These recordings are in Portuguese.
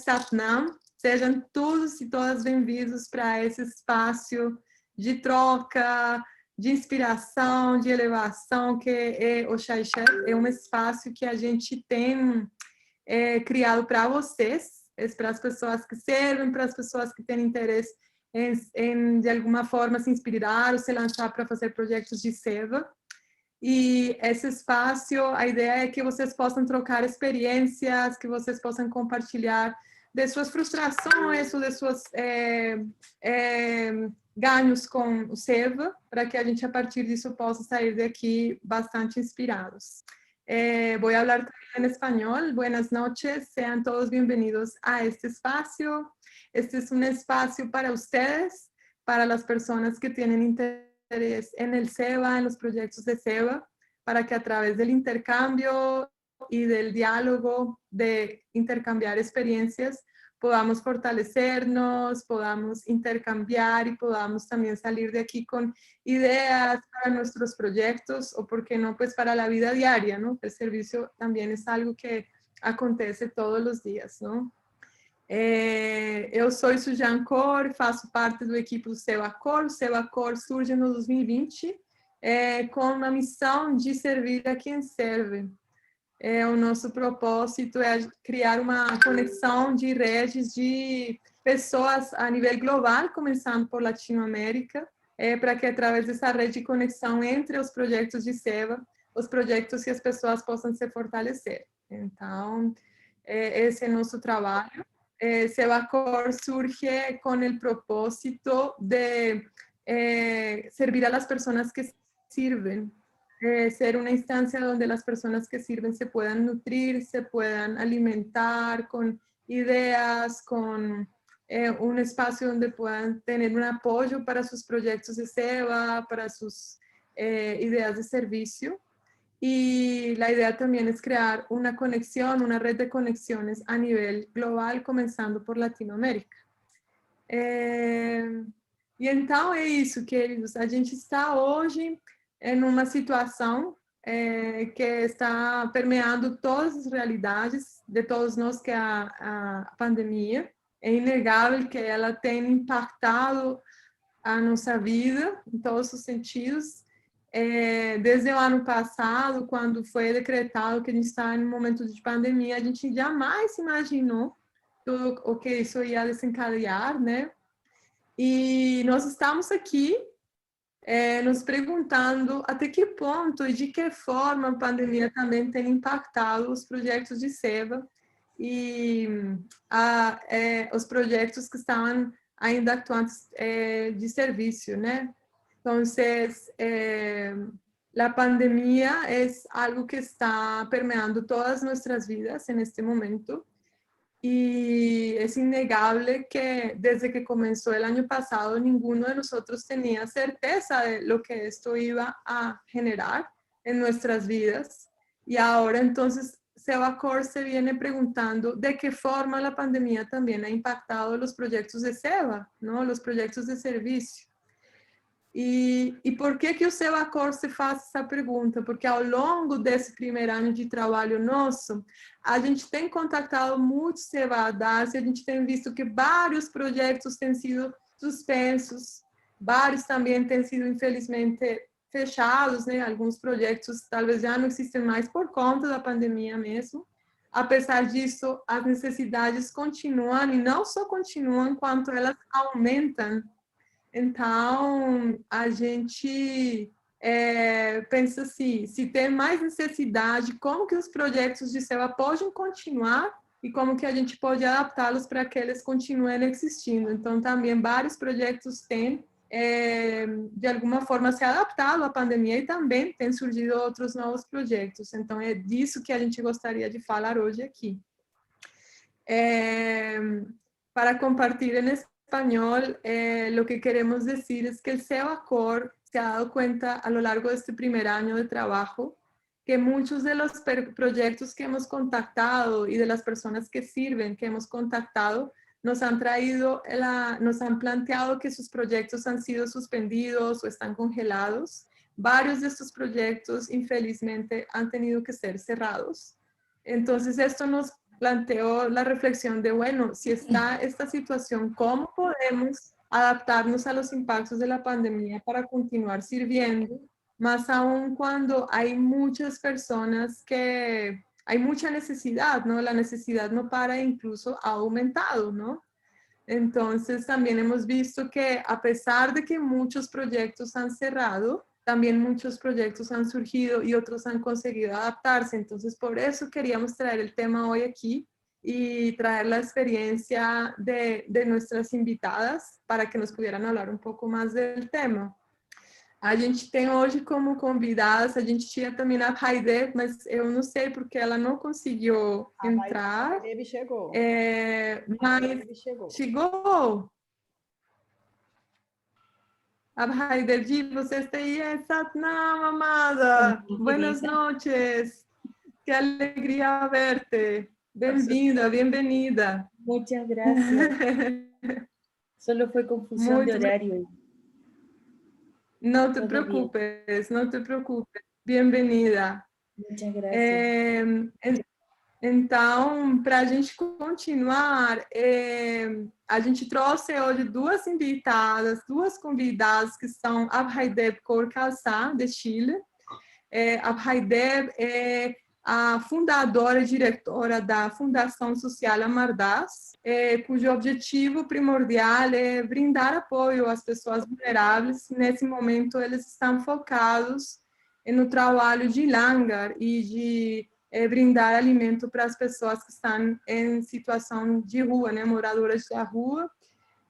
Satnam. Sejam todos e todas bem-vindos para esse espaço de troca, de inspiração, de elevação, que é o Chai Chef. É um espaço que a gente tem criado para vocês, para as pessoas que servem, para as pessoas que têm interesse em de alguma forma, se inspirar ou se lançar para fazer projetos de seva. E esse espaço, a ideia é que vocês possam trocar experiências, que vocês possam compartilhar de suas frustrações ou de seus ganhos com o seva, para que a gente, a partir disso, possa sair daqui bastante inspirados. Voy a hablar en español. Buenas noches, sean todos bienvenidos a este espacio. Este es un espacio para ustedes, para las personas que tienen interés en el seva, en los proyectos de seva, para que a través del intercambio y del diálogo, de intercambiar experiencias, podamos fortalecernos, podamos intercambiar y podamos también salir de aquí con ideas para nuestros proyectos o, por qué no, pues para la vida diaria, ¿no? El servicio también es algo que acontece todos los días, ¿no? Eu sou Sujane Kaur, faço parte do equipe do Seva Kaur. O Seva Kaur surge no 2020 com uma missão de servir a quem serve. O nosso propósito é criar uma conexão de redes de pessoas a nível global, começando por Latinoamérica, para que através dessa rede de conexão entre os projetos de seva, os projetos que as pessoas possam se fortalecer. Então, esse é nosso trabalho. Seva Kaur surge com o propósito de servir a las personas que sirven. Ser una instancia donde las personas que sirven se puedan nutrir, se puedan alimentar con ideas, con un espacio donde puedan tener un apoyo para sus proyectos de seva, para sus ideas de servicio. Y la idea también es crear una conexión, una red de conexiones a nivel global, comenzando por Latinoamérica. E então é isso, queridos. A gente está hoje em uma situação que está permeando todas as realidades de todos nós, que é a pandemia. É inegável que ela tem impactado a nossa vida em todos os sentidos. Desde o ano passado, quando foi decretado que a gente está em um momento de pandemia, a gente jamais imaginou tudo o que isso ia desencadear, né? E nós estamos aqui nos perguntando até que ponto e de que forma a pandemia também tem impactado os projetos de seva e os projetos que estavam ainda atuantes de serviço, né? Então, a pandemia é algo que está permeando todas nossas vidas neste momento. Y es innegable que desde que comenzó el año pasado, ninguno de nosotros tenía certeza de lo que esto iba a generar en nuestras vidas. Y ahora entonces Seva Kaur se viene preguntando de qué forma la pandemia también ha impactado los proyectos de seva, ¿no? Los proyectos de servicio. E por que o Seva Kaur se faz essa pergunta? Porque ao longo desse primeiro ano de trabalho nosso, a gente tem contactado muitos cevadas e a gente tem visto que vários projetos têm sido suspensos, vários também têm sido, infelizmente, fechados, né? Alguns projetos talvez já não existem mais por conta da pandemia mesmo. Apesar disso, as necessidades continuam, e não só continuam, quanto elas aumentam. Então, a gente pensa assim, se tem mais necessidade, como que os projetos de seva podem continuar e como que a gente pode adaptá-los para que eles continuem existindo. Então, também vários projetos têm, de alguma forma, se adaptado à pandemia e também têm surgido outros novos projetos. Então, é disso que a gente gostaria de falar hoje aqui. Para compartilhar español, lo que queremos decir es que el Seva Kaur se ha dado cuenta a lo largo de este primer año de trabajo que muchos de los proyectos que hemos contactado y de las personas que sirven, que hemos contactado, nos han planteado que sus proyectos han sido suspendidos o están congelados. Varios de estos proyectos, infelizmente, han tenido que ser cerrados. Entonces, esto nos planteó la reflexión de, bueno, si está esta situación, ¿cómo podemos adaptarnos a los impactos de la pandemia para continuar sirviendo? Más aún cuando hay muchas personas que hay mucha necesidad, ¿no? La necesidad no para, incluso ha aumentado, ¿no? Entonces también hemos visto que a pesar de que muchos proyectos han cerrado, también muchos proyectos han surgido y otros han conseguido adaptarse. Entonces por eso queríamos traer el tema hoy aquí y traer la experiencia de nuestras invitadas para que nos pudieran hablar un poco más del tema. A gente tem hoje como convidadas, a gente tinha também a Haide, mas eu não sei porque ela não conseguiu entrar. A Haide chegou. Mas chegou. A Haide, você está aí, Satnam, amada. Buenas noches. Que alegria verte. Bem-vinda, bem-vinda. Muchas gracias. Solo fue confusión de horario. Não te preocupes, não te preocupes. Bem-vinda. Muchas gracias. Então, para a gente continuar, a gente trouxe hoje duas convidadas que são a Haideb Corcalçá, de Chile. A Haideb é a fundadora e diretora da Fundação Social Amardas, cujo objetivo primordial é brindar apoio às pessoas vulneráveis. Nesse momento, eles estão focados no trabalho de langar e de brindar alimento para as pessoas que estão em situação de rua, né, moradoras da rua,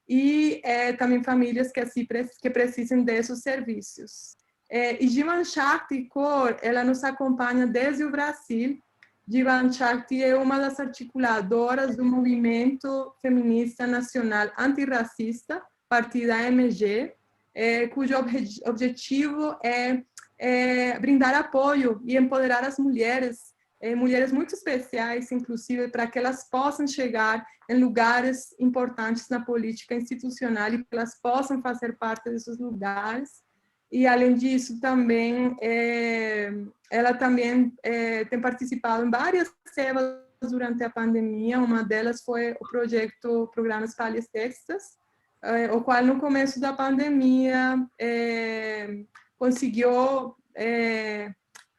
e também famílias que precisam desses serviços. E Jivan Shakti Kaur, ela nos acompanha desde o Brasil. Jivan Shakti é uma das articuladoras do movimento feminista nacional antirracista, Partida MG, cujo objetivo é brindar apoio e empoderar as mulheres, mulheres muito especiais, inclusive, para que elas possam chegar em lugares importantes na política institucional e que elas possam fazer parte desses lugares. E, além disso, também, ela também tem participado em várias células durante a pandemia. Uma delas foi o projeto Programas Palhas Textas, o qual, no começo da pandemia, conseguiu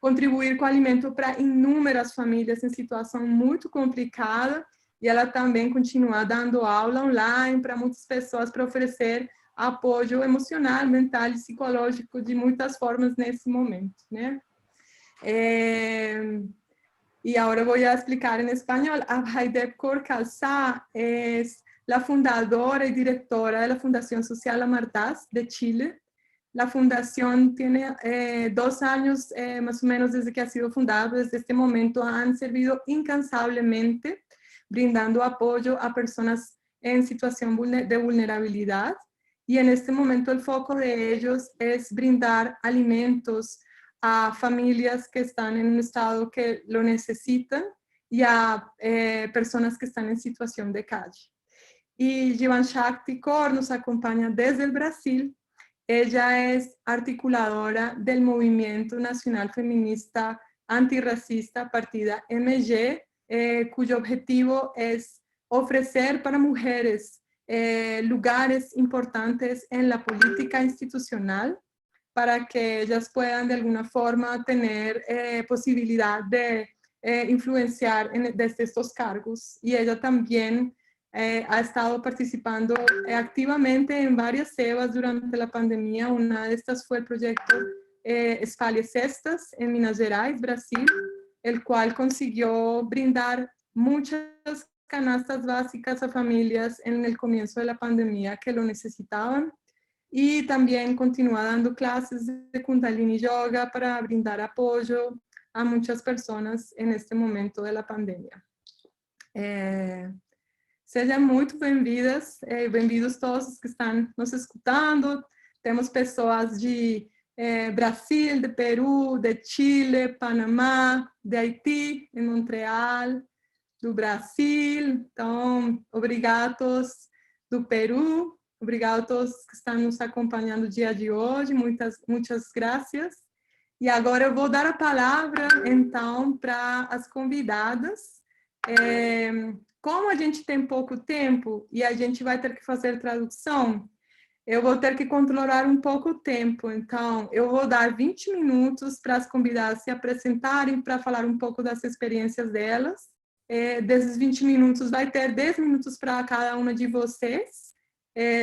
contribuir com alimento para inúmeras famílias em situação muito complicada, e ela também continua dando aula online para muitas pessoas para oferecer apoio emocional, mental e psicológico de muitas formas nesse momento, né? Y ahora voy a explicar en español. Haideb Corcalçá es la fundadora y directora de la Fundación Social Amartás de Chile. La fundación tiene 2 años más o menos desde que ha sido fundada. Desde este momento han servido incansablemente brindando apoyo a personas en situación de vulnerabilidad. Y en este momento el foco de ellos es brindar alimentos a familias que están en un estado que lo necesitan y a personas que están en situación de calle. Y Jivan Shakti Kaur nos acompaña desde el Brasil. Ella es articuladora del Movimiento Nacional Feminista Antirracista Partida MG, cuyo objetivo es ofrecer para mujeres lugares importantes en la política institucional para que ellas puedan de alguna forma tener posibilidad de influenciar desde estos cargos. Y ella también ha estado participando activamente en varias cebas durante la pandemia. Una de estas fue el proyecto Espalhe Cestas en Minas Gerais, Brasil, el cual consiguió brindar muchas canastas básicas a familias en el comienzo de la pandemia que lo necesitaban. Y también continúa dando clases de Kundalini Yoga para brindar apoyo a muchas personas en este momento de la pandemia. Sejam muito bem-vindas e bem-vindos todos que estão nos escutando. Temos pessoas de Brasil, de Peru, de Chile, Panamá, de Haiti, em Montreal, do Brasil. Então, obrigados do Peru. Obrigado a todos que estão nos acompanhando no dia de hoje. Muitas graças. E agora eu vou dar a palavra, então, para as convidadas. Como a gente tem pouco tempo e a gente vai ter que fazer tradução, eu vou ter que controlar um pouco o tempo. Então, eu vou dar 20 minutos para as convidadas se apresentarem, para falar um pouco das experiências delas. Desses 20 minutos, vai ter 10 minutos para cada uma de vocês.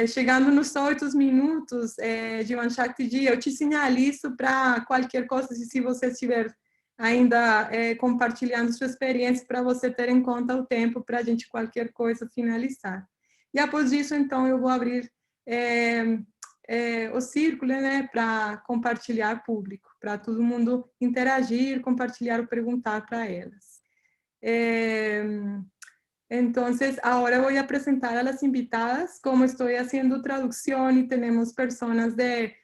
Chegando nos 8 minutos, Jivan Shakti, eu te sinalizo para qualquer coisa, se você estiver ainda compartilhando sua experiência, para você ter em conta o tempo para a gente qualquer coisa finalizar. E após disso, então, eu vou abrir o círculo, né, para compartilhar público, para todo mundo interagir, compartilhar ou perguntar para elas. Entonces, ahora voy a presentar a las invitadas. Como estoy haciendo traducción y tenemos personas de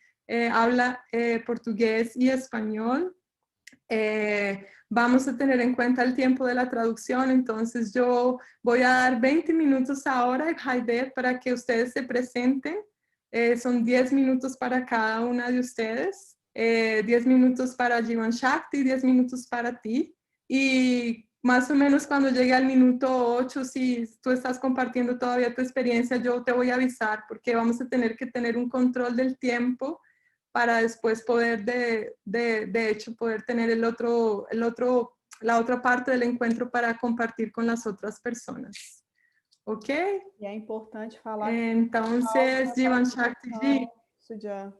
habla portugués y español, vamos a tener en cuenta el tiempo de la traducción. Entonces, yo voy a dar 20 minutos ahora, Haide, para que ustedes se presenten. Son 10 minutos para cada una de ustedes. 10 minutos para Jivan Shakti, 10 minutos para ti. Y más o menos cuando llegue al minuto 8, si tú estás compartiendo todavía tu experiencia, yo te voy a avisar, porque vamos a tener que tener un control del tiempo para después poder, de hecho, poder tener la otra parte del encuentro para compartir con las otras personas. ¿Ok? E é importante falar... Entonces, Jivan Shakti, Sudjan,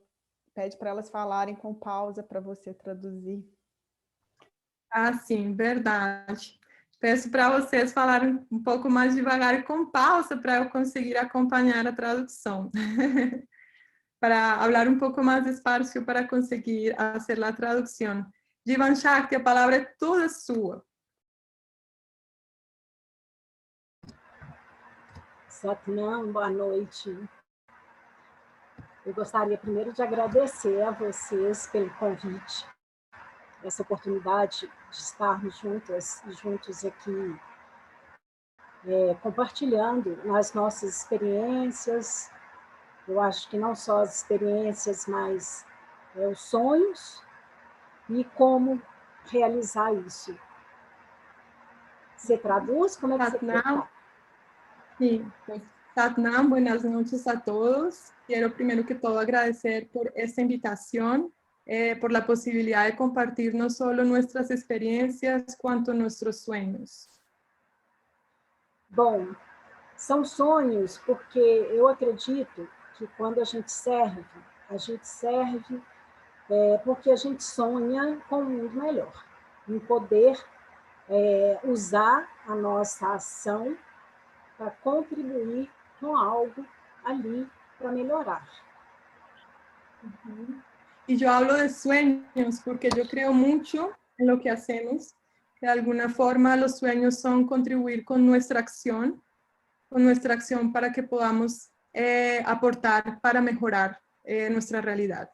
pede para elas falarem com pausa para você traduzir. Ah, sim, verdade. Peço para vocês falarem um pouco mais devagar e com pausa para eu conseguir acompanhar a tradução. Para falar um pouco mais despacio para conseguir fazer a tradução. Jivan Shakti, a palavra é toda sua. Satnam, boa noite. Eu gostaria primeiro de agradecer a vocês pelo convite, essa oportunidade de estarmos juntos aqui, compartilhando as nossas experiências. Eu acho que não só as experiências, mas os sonhos e como realizar isso. Você traduz? Como é que você Satnam. Sim, Satnam, buenas noches a todos. Quiero primero que todo agradecer por esta invitación. Por la posibilidad de compartir no solo nuestras experiencias, cuanto nuestros sueños. Bom, são sonhos porque eu acredito que quando a gente serve porque a gente sonha com um mundo melhor, em poder usar a nossa ação para contribuir com algo ali para melhorar. Y yo hablo de sueños porque yo creo mucho en lo que hacemos. De alguna forma los sueños son contribuir con nuestra acción para que podamos aportar para mejorar nuestra realidad.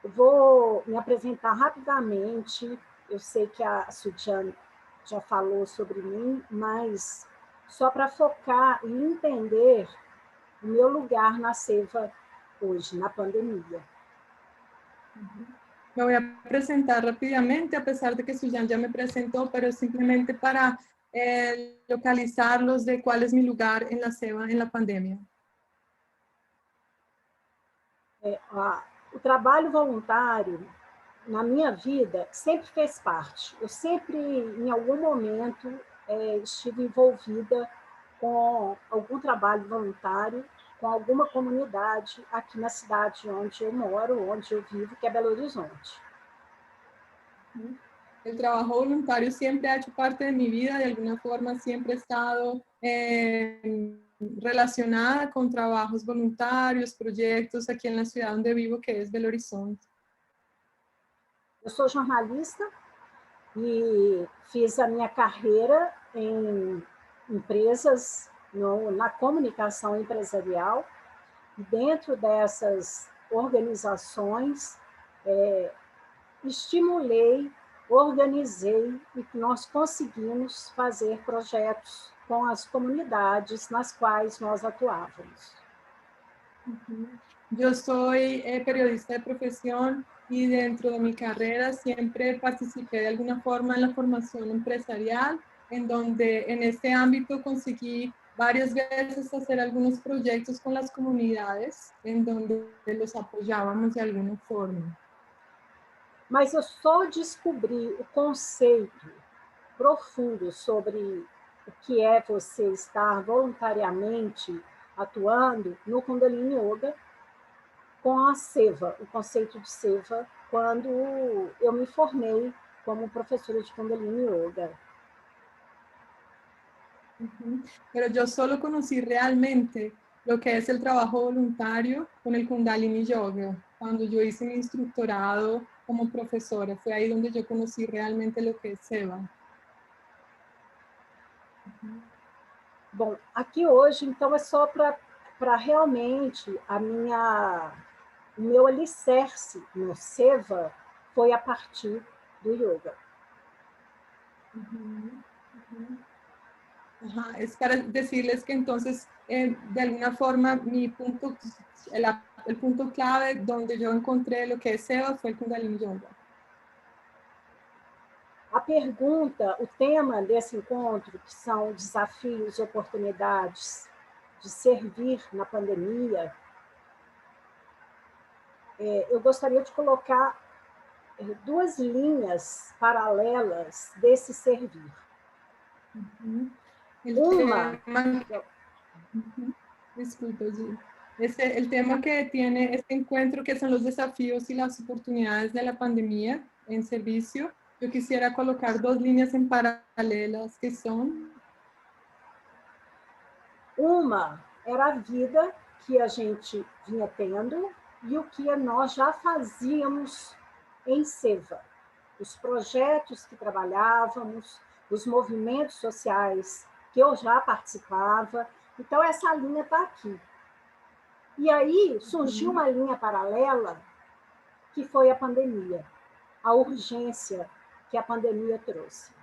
Vou me apresentar rapidamente. Eu sei que a Sudjan já falou sobre mim, mas só para focar e entender o meu lugar na Seva hoje, na pandemia. Me voy a presentar rápidamente, a pesar de que Sudjan ya me presentó, pero simplemente para localizarlos de cuál es mi lugar en la Seva en la pandemia. O trabalho voluntário, na minha vida, sempre fez parte. Eu sempre, em algum momento, estive envolvida com algum trabalho voluntário, com alguma comunidade aqui na cidade onde eu moro, onde eu vivo, que é Belo Horizonte. El trabajo voluntario siempre ha hecho parte de mi vida, de alguna forma siempre he estado relacionada con trabajos voluntarios, proyectos aquí en la ciudad donde vivo, que es Belo Horizonte. Eu sou jornalista e fiz a minha carreira em empresas, na comunicação empresarial, e dentro dessas organizações, estimulei, organizei e nós conseguimos fazer projetos com as comunidades nas quais nós atuávamos. Yo soy periodista de profesión y dentro de mi carrera siempre participé de alguna forma en la formación empresarial, en donde en este ámbito conseguí varias veces hacer algunos proyectos con las comunidades, en donde los apoyábamos de alguna forma. Mas eu só descobri o conceito profundo sobre o que é você estar voluntariamente atuando no Kundalini Yoga com a Seva, o conceito de Seva, quando eu me formei como professora de Kundalini Yoga. Pero yo solo conocí realmente lo que es el trabajo voluntario con el Kundalini Yoga. Cuando yo hice mi instructorado como profesora, fue ahí donde yo conocí realmente lo que es Seva. Bom, aqui hoje, então, é só para realmente o meu alicerce no Seva foi a partir do yoga. Ajá, es para decirles que entonces, de alguna forma, el punto clave donde yo encontré lo que es Seva fue el Kundalini Yoga. A pergunta, o tema desse encontro, que são desafios e oportunidades de servir na pandemia, eu gostaria de colocar duas linhas paralelas desse servir. Disculpe, el tema que tiene este encuentro, que son los desafíos y las oportunidades de la pandemia en servicio, yo quisiera colocar dos líneas en paralelas que son... Uma era a vida que a gente vinha tendo e o que nós já fazíamos em Seva. Os projetos que trabalhávamos, os movimentos sociais que eu já participava. Então, essa linha está aqui. E aí surgiu uma linha paralela, que foi a pandemia, a urgência que a pandemia trouxe.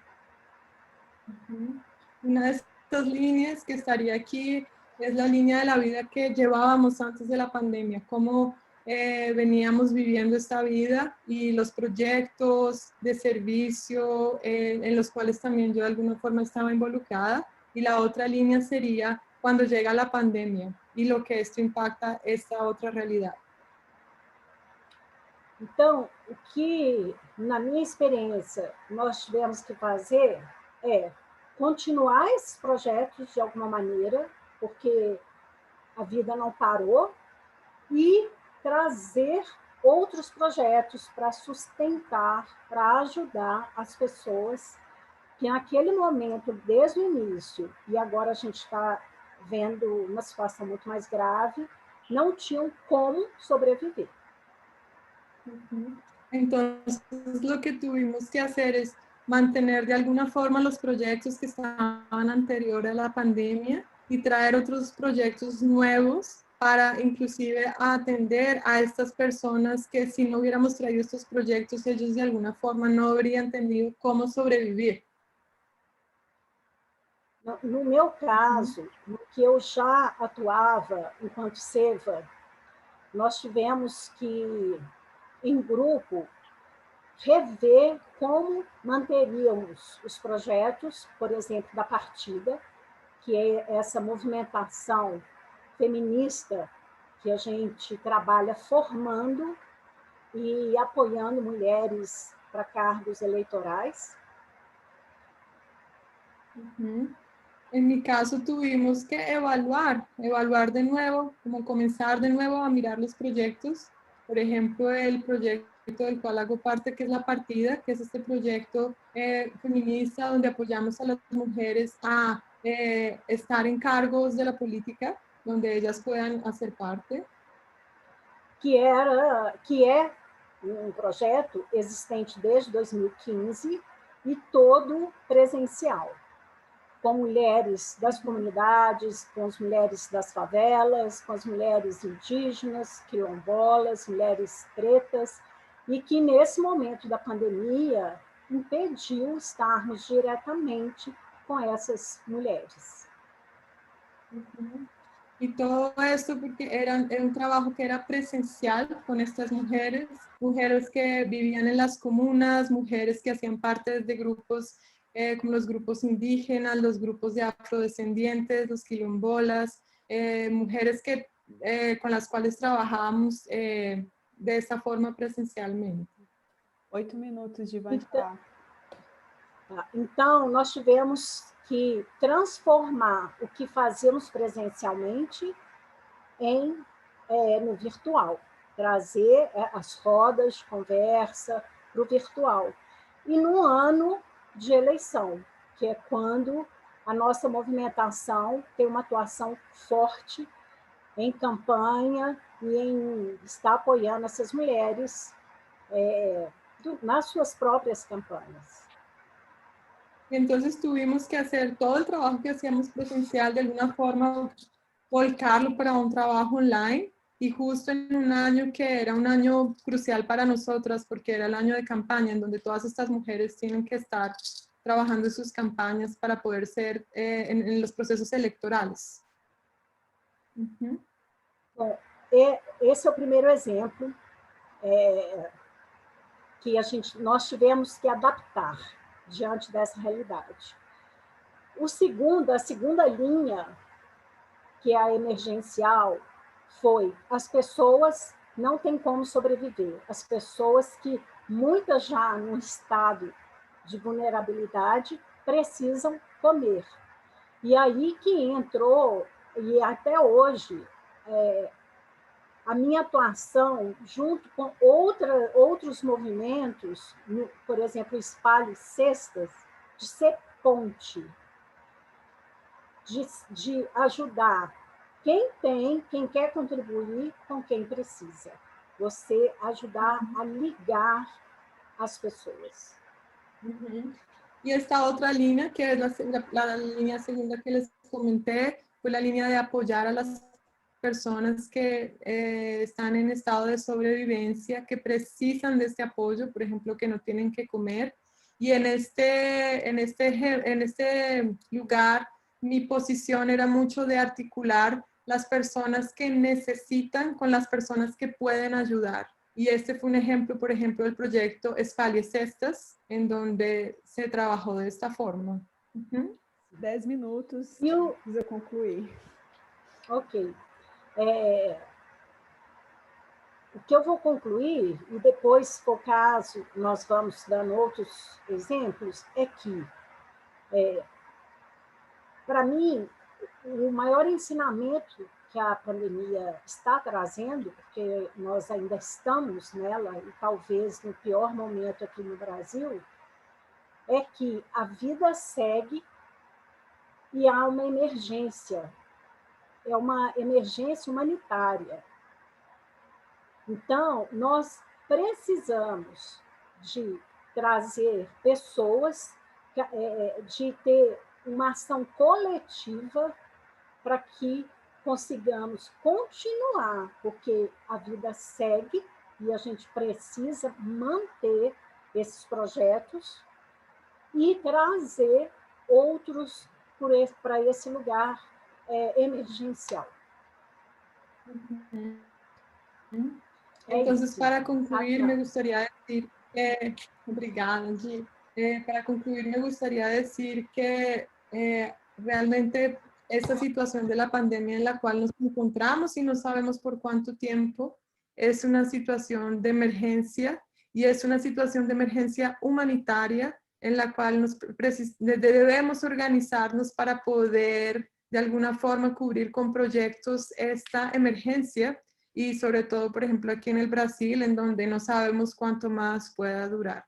Una de estas líneas que estaría aquí es la línea de la vida que llevábamos antes de la pandemia, cómo veníamos viviendo esta vida y los proyectos de servicio en los cuales también yo de alguna forma estaba involucrada. Y la otra línea sería cuando llega la pandemia y lo que esto impacta esta otra realidad. Então, o que, na minha experiência, nós tivemos que fazer é continuar esses projetos de alguma maneira, porque a vida não parou, e trazer outros projetos para sustentar, para ajudar as pessoas que naquele momento, desde o início, e agora a gente está vendo uma situação muito mais grave, não tinham como sobreviver. Entonces, lo que tuvimos que hacer es mantener de alguna forma los proyectos que estaban anterior a la pandemia y traer otros proyectos nuevos para inclusive atender a estas personas que si no hubiéramos traído estos proyectos, ellos de alguna forma no habrían tenido cómo sobrevivir. No meu caso, no que eu já atuava enquanto Seva, nós tivemos que, em grupo, rever como manteríamos os projetos, por exemplo, da Partida, que é essa movimentação feminista que a gente trabalha formando e apoiando mulheres para cargos eleitorais. En mi caso tuvimos que evaluar de nuevo, como comenzar de nuevo a mirar los proyectos. Por ejemplo, el proyecto del cual hago parte, que es La Partida, que es este proyecto feminista donde apoyamos a las mujeres a estar en cargos de la política, donde ellas puedan hacer parte. Que é um projeto existente desde 2015 e todo presencial, com mulheres das comunidades, com as mulheres das favelas, com as mulheres indígenas, quilombolas, mulheres pretas, e que nesse momento da pandemia impediu estarmos diretamente com essas mulheres. Y todo esto porque era un trabajo que era presencial con estas mujeres, mujeres que vivían en las comunas, mujeres que hacían parte de grupos como los grupos indígenas, los grupos de afrodescendientes, los quilombolas, mujeres que, con las cuales trabajábamos de esta forma presencialmente. 8 minutos de Vanchá. Então, nós tivemos que transformar o que fazíamos presencialmente no virtual, trazer as rodas de conversa para o virtual. E no ano de eleição, que é quando a nossa movimentação tem uma atuação forte em campanha e em estar apoiando essas mulheres nas suas próprias campanhas. Entonces tuvimos que hacer todo el trabajo que hacíamos presencial, de alguna forma volcarlo para un trabajo online, y justo en un año que era un año crucial para nosotras, porque era el año de campaña, en donde todas estas mujeres tienen que estar trabajando en sus campañas para poder ser en los procesos electorales. Bom, esse é o primeiro exemplo que nós tivemos que adaptar diante dessa realidade. A segunda linha, que é a emergencial, foi as pessoas não têm como sobreviver, as pessoas que, muitas já num estado de vulnerabilidade, precisam comer. E aí que entrou, e até hoje, a minha atuação junto com outros movimentos, por exemplo, o Espalhe Cestas, de ser ponte, de ajudar quem quer contribuir com quem precisa. Você ajudar a ligar as pessoas. Y esta otra línea, que es la línea segunda que les comenté, fue la línea de apoyar a las personas que están en estado de sobrevivencia, que precisan de este apoyo, por ejemplo, que no tienen que comer. Y en este lugar, mi posición era mucho de articular las personas que necesitan con las personas que pueden ayudar. Y este fue un ejemplo, por ejemplo, del proyecto Espalhe Cestas, en donde se trabajó de esta forma. 10 minutos, precisa concluir. Ok. O que eu vou concluir, e depois, se for caso, nós vamos dando outros exemplos, é que, para mim, o maior ensinamento que a pandemia está trazendo, porque nós ainda estamos nela, e talvez no pior momento aqui no Brasil, é que a vida segue e há uma emergência. É uma emergência humanitária. Então, nós precisamos de trazer pessoas, de ter uma ação coletiva para que consigamos continuar, porque a vida segue e a gente precisa manter esses projetos e trazer outros para esse lugar emergencial. Entonces, para concluir, me gustaría decir que, obrigada, Gi. Para concluir, me gustaría decir que realmente esta situación de la pandemia en la cual nos encontramos y no sabemos por cuánto tiempo, es una situación de emergencia, y es una situación de emergencia humanitaria en la cual debemos organizarnos para poder de alguna forma cubrir con proyectos esta emergencia, y sobre todo, por ejemplo, aquí en el Brasil, en donde no sabemos cuánto más pueda durar.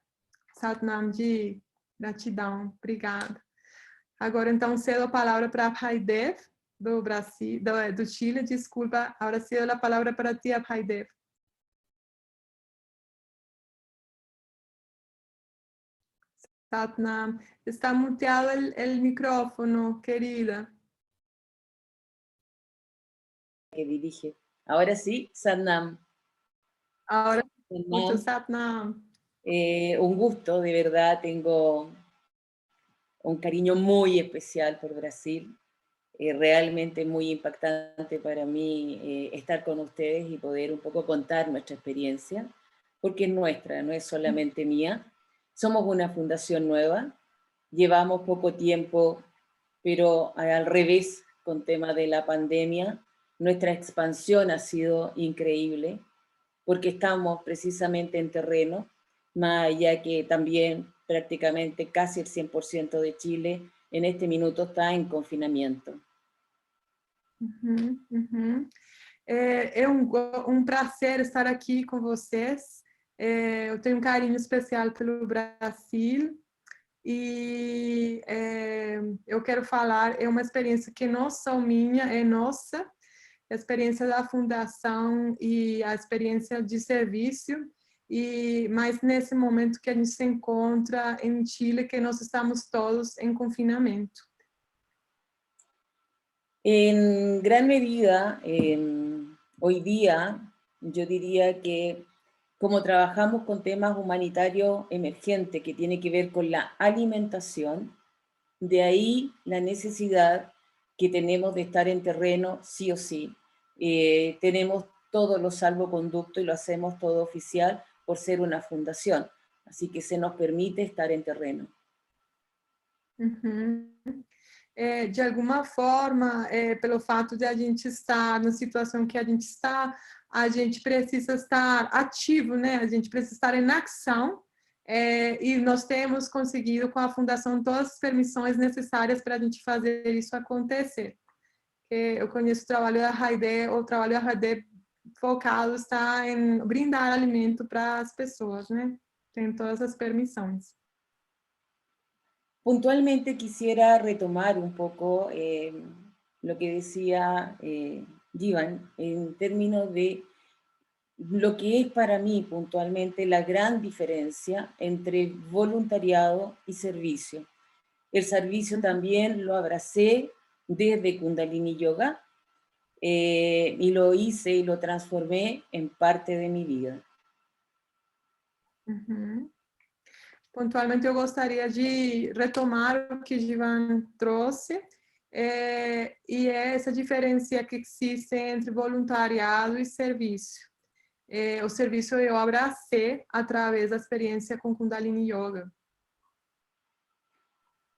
Satnam Ji, gratidão, obrigada. Agora, então, cedo a palavra para Abhaydev, do Brasil, do Chile, desculpa, agora cedo a palavra para ti, Abhaydev. Satnam, está muteado el micrófono, querida. Que dirige. Ahora sí, Satnam. Ahora mucho, Satnam. Un gusto, de verdad, tengo un cariño muy especial por Brasil. realmente muy impactante para mí estar con ustedes y poder un poco contar nuestra experiencia, porque es nuestra, no es solamente mía. Somos una fundación nueva, llevamos poco tiempo, pero al revés, con tema de la pandemia, nuestra expansión ha sido increíble, porque estamos precisamente en terreno, más allá que también prácticamente casi el 100% de Chile en este minuto está en confinamiento. É prazer estar aqui com vocês. Eu tenho um carinho especial pelo Brasil e eu quero falar, é uma experiência que não só minha, é nossa, a experiência da fundação e a experiência de serviço, mas nesse momento que a gente se encontra em Chile, que nós estamos todos em confinamento. En gran medida, hoy día, yo diría que como trabajamos con temas humanitarios emergentes que tiene que ver con la alimentación, de ahí la necesidad que tenemos de estar en terreno sí o sí. Tenemos todos los salvoconductos y lo hacemos todo oficial por ser una fundación, así que se nos permite estar en terreno. De alguma forma, pelo fato de a gente estar na situação que a gente está, a gente precisa estar ativo, né? A gente precisa estar em ação, e nós temos conseguido com a Fundação todas as permissões necessárias para a gente fazer isso acontecer. Eu conheço o trabalho da Raidé focado está em brindar alimento para as pessoas, né? Tem todas as permissões. Puntualmente quisiera retomar un poco lo que decía Jivan en términos de lo que es para mí puntualmente la gran diferencia entre voluntariado y servicio. El servicio también lo abracé desde Kundalini Yoga y lo hice y lo transformé en parte de mi vida. Pontualmente, eu gostaria de retomar o que Jivan trouxe, e essa diferença que existe entre voluntariado e serviço. O serviço eu abracei através da experiência com Kundalini Yoga.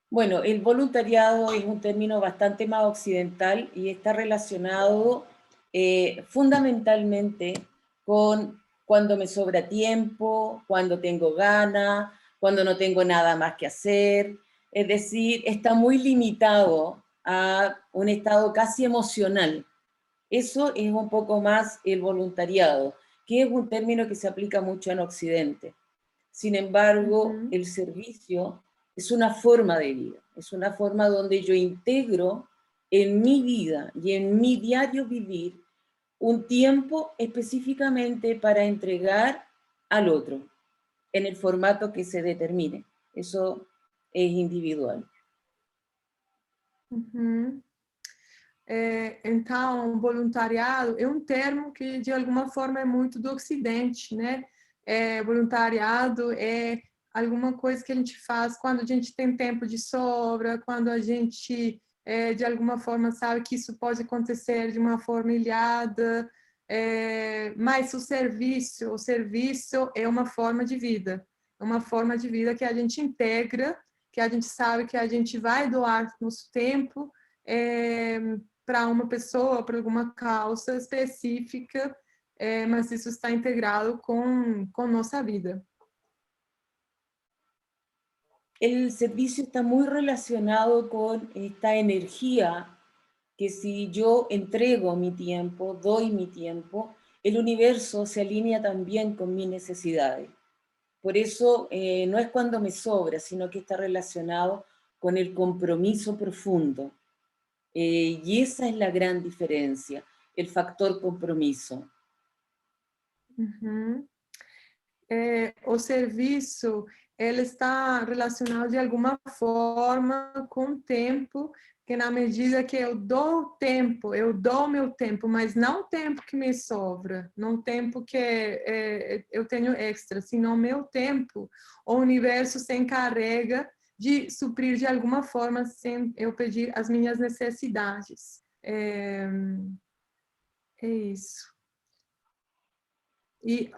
Bueno, el voluntariado es un término bastante más occidental y está relacionado fundamentalmente con cuando me sobra tiempo, cuando tengo ganas, cuando no tengo nada más que hacer. Es decir, está muy limitado a un estado casi emocional. Eso es un poco más el voluntariado, que es un término que se aplica mucho en Occidente. Sin embargo, el servicio es una forma de vida, es una forma donde yo integro en mi vida y en mi diario vivir un tiempo específicamente para entregar al otro, en el formato que se determine. Eso es individual. Então, voluntariado é um termo que, de alguma forma, é muito do Ocidente, né? Voluntariado é alguma coisa que a gente faz quando a gente tem tempo de sobra, quando a gente, de alguma forma, sabe que isso pode acontecer de uma forma ilhada, mas o serviço é uma forma de vida que a gente integra, que a gente sabe que a gente vai doar nosso tempo para uma pessoa, para alguma causa específica, mas isso está integrado com nossa vida. El servicio está muy relacionado con esta energía que si yo entrego mi tiempo, doy mi tiempo, el universo se alinea también con mis necesidades. Por eso no es cuando me sobra, sino que está relacionado con el compromiso profundo. Y esa es la gran diferencia, el factor compromiso. O serviço, ele está relacionado de alguma forma com o tempo, que na medida que eu dou meu tempo, mas não o tempo que me sobra, não o tempo que eu tenho extra, senão meu tempo, o universo se encarrega de suprir de alguma forma sem eu pedir as minhas necessidades. É isso. E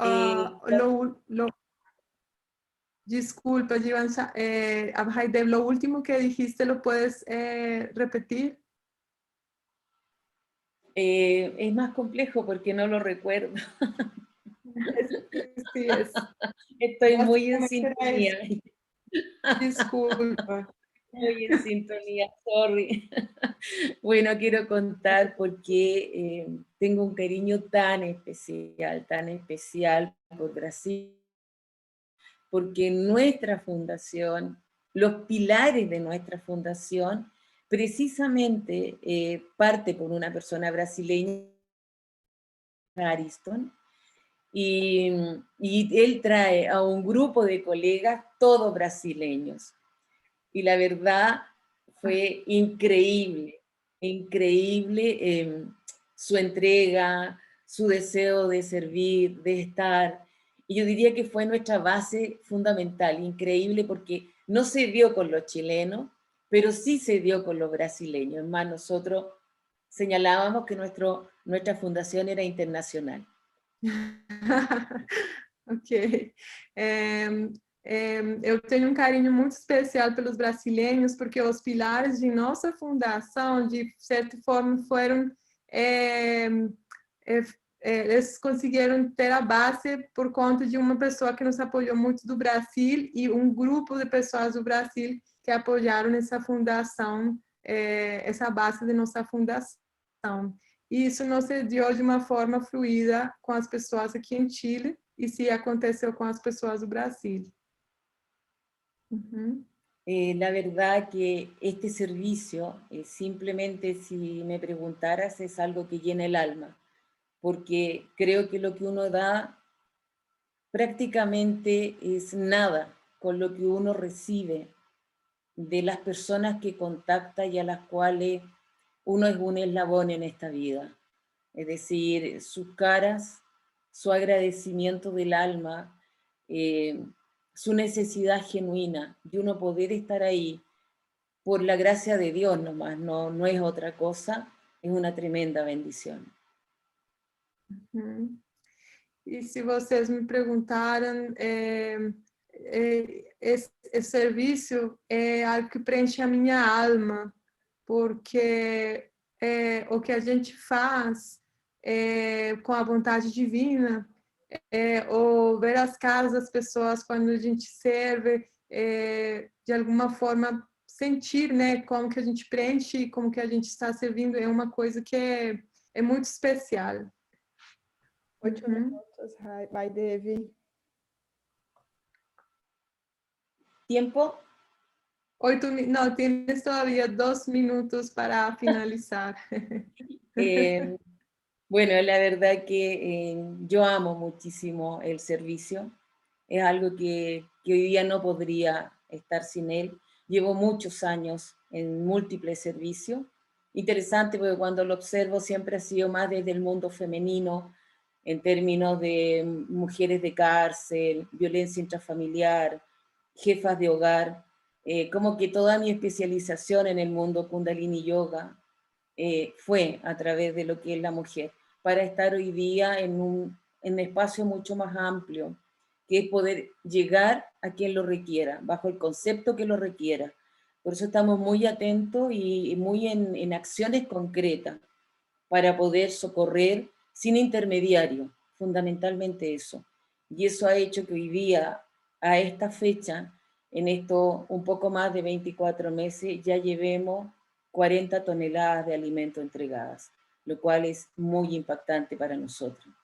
disculpa, Giovanna, Haydé, lo último que dijiste, ¿lo puedes repetir? Es más complejo porque no lo recuerdo. Sí, es. Estoy muy en Básicamente era sintonía. eso. Disculpa. Muy en sintonía, sorry. Bueno, quiero contar porque tengo un cariño tan especial por Brasil, porque nuestra fundación, los pilares de nuestra fundación, precisamente parte por una persona brasileña, Ariston, y él trae a un grupo de colegas, todos brasileños. Y la verdad fue increíble, increíble su entrega, su deseo de servir, de estar. Y yo diría que fue nuestra base fundamental, increíble porque no se dio con los chilenos, pero sí se dio con los brasileños. Es más, nosotros señalábamos que nuestra fundación era internacional. Ok. Eu tenho um carinho muito especial pelos brasileiros, porque os pilares de nossa fundação, de certa forma, foram... eles conseguiram ter a base por conta de uma pessoa que nos apoiou muito do Brasil e um grupo de pessoas do Brasil que apoiaram nessa fundação, essa base de nossa fundação. E isso não se deu de uma forma fluida com as pessoas aqui em Chile, e se aconteceu com as pessoas do Brasil. La verdad que este servicio, simplemente si me preguntaras, es algo que llena el alma, porque creo que lo que uno da prácticamente es nada con lo que uno recibe de las personas que contacta y a las cuales uno es un eslabón en esta vida. Es decir, sus caras, su agradecimiento del alma, su necesidad genuina de uno poder estar ahí por la gracia de Dios nomás, no es otra cosa, es una tremenda bendición. E se vocês me perguntaram, esse serviço é algo que preenche a minha alma, porque o que a gente faz com a vontade divina, ou ver as caras das pessoas quando a gente serve, de alguma forma sentir, né, como que a gente preenche e como que a gente está servindo, é uma coisa que é muito especial. 8 minutos, vai, Devi. ¿Tiempo? No, tienes todavía 2 minutos para finalizar. Bueno, la verdad que yo amo muchísimo el servicio. Es algo que hoy día no podría estar sin él. Llevo muchos años en múltiples servicios. Interesante porque cuando lo observo siempre ha sido más desde el mundo femenino, en términos de mujeres de cárcel, violencia intrafamiliar, jefas de hogar, como que toda mi especialización en el mundo Kundalini Yoga fue a través de lo que es la mujer, para estar hoy día en un espacio mucho más amplio, que es poder llegar a quien lo requiera, bajo el concepto que lo requiera. Por eso estamos muy atentos y muy en acciones concretas para poder socorrer sin intermediario, fundamentalmente eso. Y eso ha hecho que hoy día, a esta fecha, en esto un poco más de 24 meses, ya llevemos 40 toneladas de alimentos entregadas, lo cual es muy impactante para nosotros.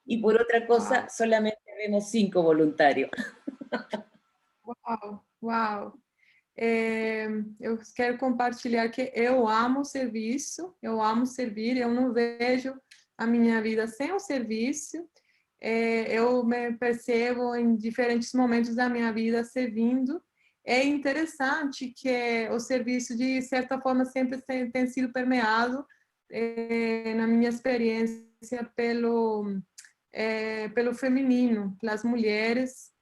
Y por otra cosa, solamente vemos 5 voluntarios. Uau! Eu quero compartilhar que eu amo serviço, eu amo servir, eu não vejo a minha vida sem o serviço. Eu me percebo em diferentes momentos da minha vida servindo. É interessante que o serviço, de certa forma, sempre tem sido permeado, na minha experiência, pelo feminino, pelas mulheres,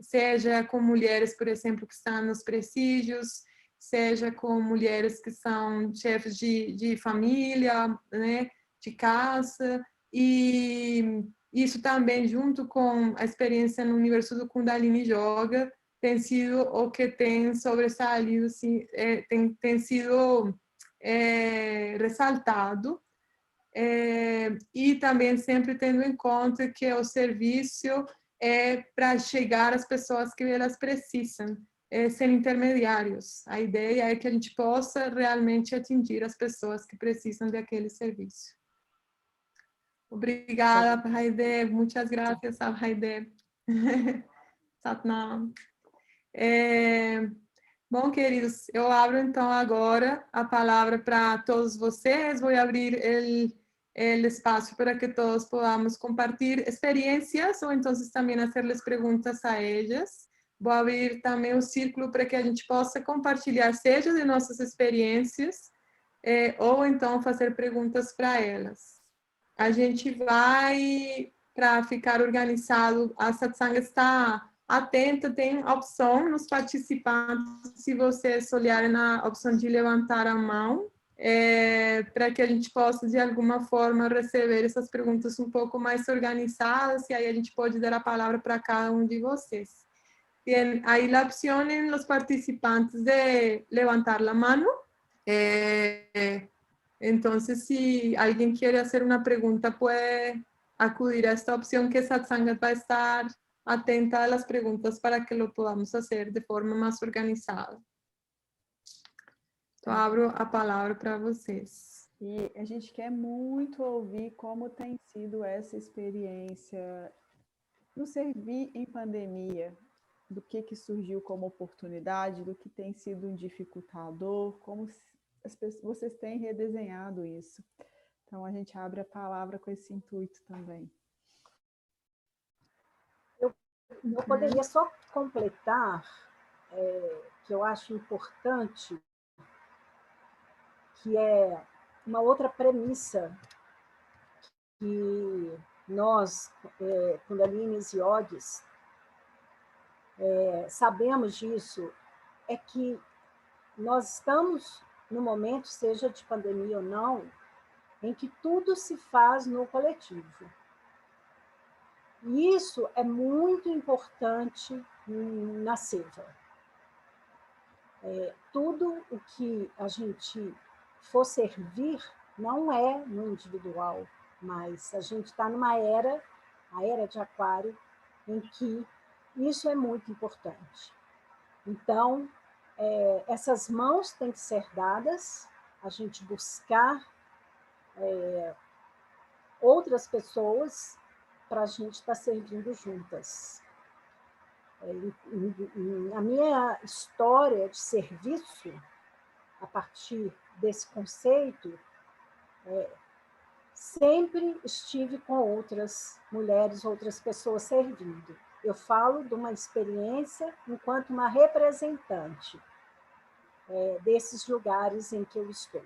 seja com mulheres, por exemplo, que estão nos presídios, seja com mulheres que são chefes de família, né, de casa, e isso também, junto com a experiência no universo do Kundalini Yoga, tem sido o que tem sobressaído, assim, tem sido ressaltado, e também sempre tendo em conta que o serviço é para chegar às pessoas que elas precisam, sem intermediários. A ideia é que a gente possa realmente atingir as pessoas que precisam daquele serviço. Obrigada, Abhaide. Muitas graças, Abhaide. Satnam. Bom, queridos, eu abro então agora a palavra para todos vocês. Vou abrir o espaço para que todos podamos compartilhar experiências ou então também fazer perguntas a elas. Vou abrir também o círculo para que a gente possa compartilhar, seja de nossas experiências, ou então fazer perguntas para elas. A gente vai, para ficar organizado, a satsanga está atenta, tem opção nos participantes, se vocês olharem na opção de levantar a mão, para que a gente possa, de alguma forma, receber essas perguntas um pouco mais organizadas, e aí a gente pode dar a palavra para cada um de vocês. Tem aí a opção em los participantes de levantar a mão. Entonces, si alguien quiere hacer una pregunta, puede acudir a esta opción que Satsanga va a estar atenta a las preguntas para que lo podamos hacer de forma más organizada. Então, abro a palavra para vocês. E a gente quer muito ouvir como tem sido essa experiência no servir em pandemia, do que surgiu como oportunidade, do que tem sido um dificultador, como vocês têm redesenhado isso. Então, a gente abre a palavra com esse intuito também. Eu poderia só completar, que eu acho importante, que é uma outra premissa que nós, Kundalinis e Yogis, sabemos disso, é que nós estamos no momento, seja de pandemia ou não, em que tudo se faz no coletivo. E isso é muito importante na Seva. Tudo o que a gente for servir não é no individual, mas a gente está numa era, a era de Aquário, em que isso é muito importante. Então, essas mãos têm que ser dadas, a gente buscar outras pessoas para a gente estar servindo juntas. A minha história de serviço, a partir desse conceito, sempre estive com outras mulheres, outras pessoas servindo. Eu falo de uma experiência enquanto uma representante desses lugares em que eu estou.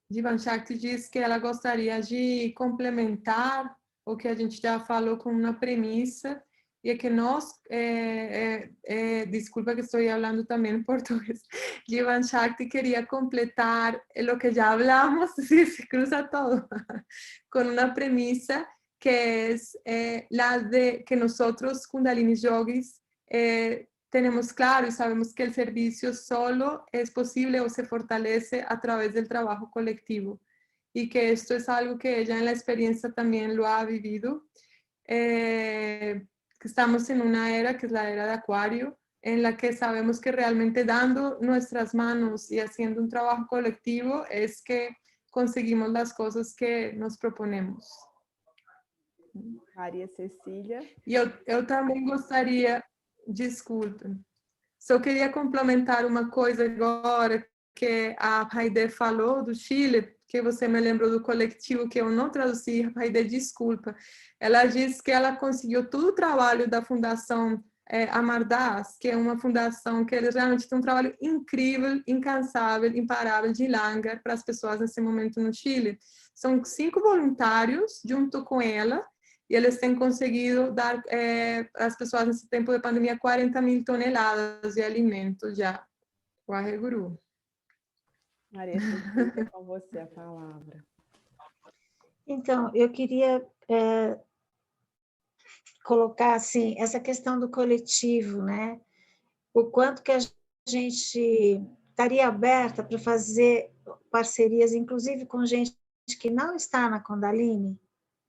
Jivan Shakti diz que ela gostaria de complementar o que a gente já falou com uma premissa, e é que nós, desculpa que estou falando também em português, Jivan Shakti queria completar o que já hablamos, se cruza todo, com uma premissa que é la de que nosotros, Kundalini Yogis, tenemos claro y sabemos que el servicio solo es posible o se fortalece a través del trabajo colectivo, y que esto es algo que ella en la experiencia también lo ha vivido. Que estamos en una era que es la era de Acuario, en la que sabemos que realmente dando nuestras manos y haciendo un trabajo colectivo es que conseguimos las cosas que nos proponemos. Maria Cecília. E eu também gostaria, desculpa, só queria complementar uma coisa agora, que a Haide falou do Chile, que você me lembrou do coletivo, que eu não traduzi, Haide, desculpa. Ela disse que ela conseguiu todo o trabalho da Fundação Amardas, que é uma fundação que eles realmente têm um trabalho incrível, incansável, imparável de Langer para as pessoas nesse momento no Chile. São 5 voluntários junto com ela, e eles têm conseguido dar às pessoas nesse tempo de pandemia 40.000 toneladas de alimentos já. Waheguru. Maria Cecília, com você a palavra. Então, eu queria colocar assim, essa questão do coletivo, né? O quanto que a gente estaria aberta para fazer parcerias, inclusive com gente que não está na Kundalini,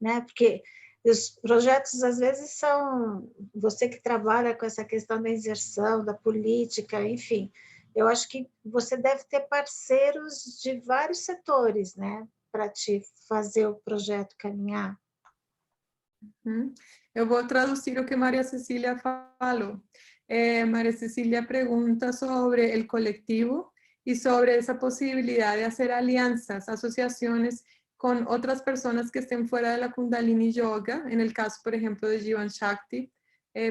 né? Porque os projetos, às vezes, são você que trabalha com essa questão da inserção, da política, enfim. Eu acho que você deve ter parceiros de vários setores, né? Para te fazer o projeto caminhar. Eu vou traduzir o que Maria Cecília falou. Maria Cecília pergunta sobre o coletivo e sobre essa possibilidade de fazer alianças, associações com outras pessoas que estén fuera de la Kundalini Yoga. En el caso, por ejemplo, de Jivan Shakti,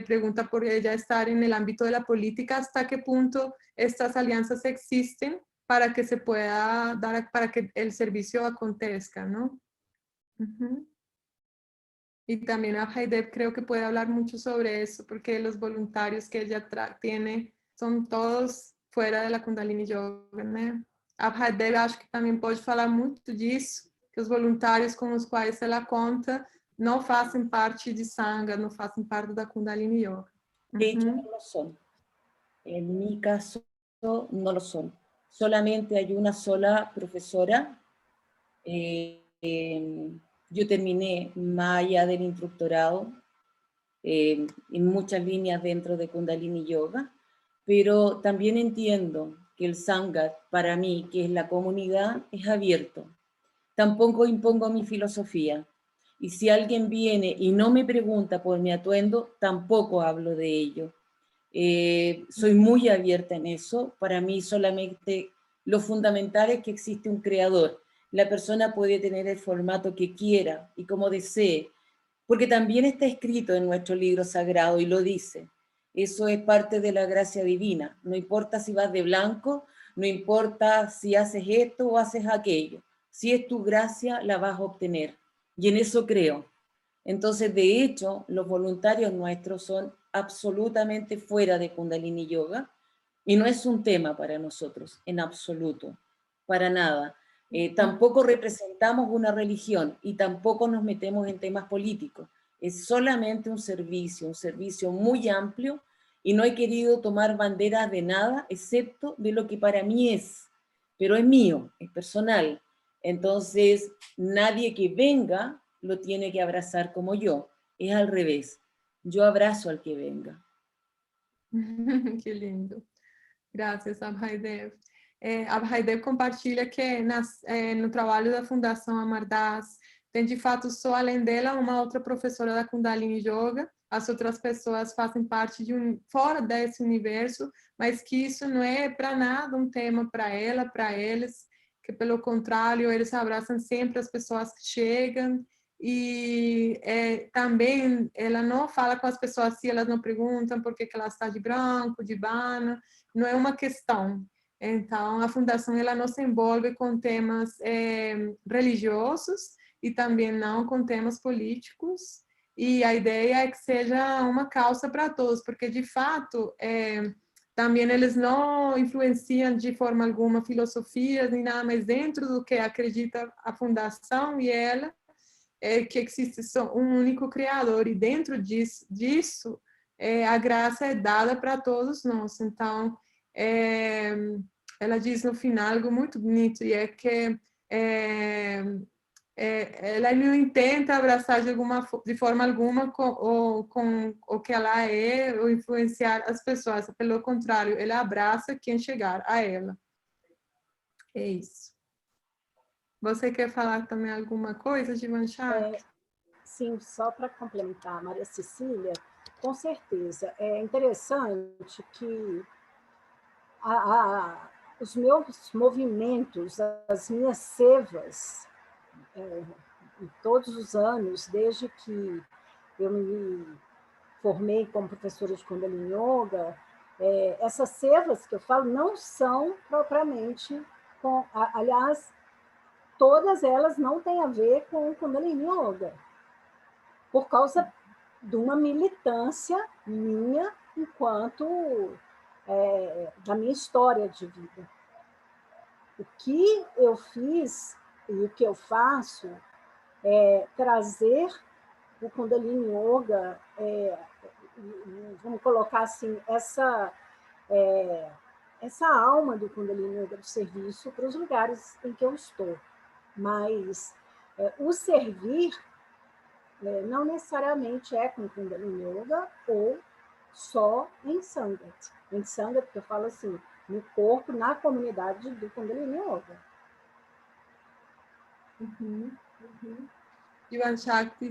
pregunta por ella estar en el ámbito de la política, hasta qué punto estas alianzas existen para que se pueda dar, para que el servicio acontezca, ¿no? Y también Abhaydev creo que puede hablar mucho sobre eso, porque los voluntarios que ella tiene son todos fuera de la Kundalini Yoga, né? Abhaydev acho que também pode falar muito disso, que os voluntários com os quais ela conta não fazem parte de Sangha, não fazem parte da Kundalini Yoga. De hecho, no lo son. En mi caso, no lo son. Solamente hay una sola profesora. Yo terminé más allá del instructorado en muchas líneas dentro de Kundalini Yoga, pero también entiendo que el Sangha, para mí, que es la comunidad, es abierto. Tampoco impongo mi filosofía. Y si alguien viene y no me pregunta por mi atuendo, tampoco hablo de ello. Soy muy abierta en eso. Para mí solamente lo fundamental es que existe un creador. La persona puede tener el formato que quiera y como desee, porque también está escrito en nuestro libro sagrado y lo dice. Eso es parte de la gracia divina. No importa si vas de blanco, no importa si haces esto o haces aquello. Si es tu gracia, la vas a obtener. Y en eso creo. Entonces, de hecho, los voluntarios nuestros son absolutamente fuera de Kundalini Yoga y no es un tema para nosotros, en absoluto, para nada. Tampoco representamos una religión y tampoco nos metemos en temas políticos. Es solamente un servicio muy amplio y no he querido tomar banderas de nada excepto de lo que para mí es, pero es mío, es personal. Entonces, nadie que venga lo tiene que abrazar como yo. Es al revés. Yo abrazo al que venga. Que lindo. Graças, Abhaydev. Abhaydev compartilha que no trabalho da Fundação Amardas tem, de fato, só além dela, uma outra professora da Kundalini Yoga. As outras pessoas fazem parte fora desse universo, mas que isso não é para nada um tema para ela, para eles, que pelo contrário, eles abraçam sempre as pessoas que chegam. E também ela não fala com as pessoas se elas não perguntam por que ela está de branco, de bana, não é uma questão. Então, a fundação ela não se envolve com temas religiosos e também não com temas políticos, e a ideia é que seja uma causa para todos, porque, de fato, também eles não influenciam de forma alguma filosofias nem nada, mas dentro do que acredita a fundação e ela, que existe só um único criador, e dentro disso a graça é dada para todos nós. Então, ela diz no final algo muito bonito, e é que ela não tenta abraçar de forma alguma com o que ela é, ou influenciar as pessoas. Pelo contrário, ela abraça quem chegar a ela. É isso. Você quer falar também alguma coisa, Jivan Shakti? Sim, só para complementar, Maria Cecília, com certeza. É interessante que os meus movimentos, as minhas sevas, todos os anos, desde que eu me formei como professora de Kundalini Yoga, essas sevas que eu falo não são propriamente aliás, todas elas não têm a ver com Kundalini Yoga, por causa de uma militância minha enquanto da minha história de vida. O que eu fiz e o que eu faço é trazer o Kundalini Yoga, vamos colocar assim, essa alma do Kundalini Yoga do serviço para os lugares em que eu estou. Mas o servir não necessariamente é com Kundalini Yoga ou só em Sangat. Em Sangat, que eu falo assim, no corpo, na comunidade do Kundalini Yoga. Iván Shakti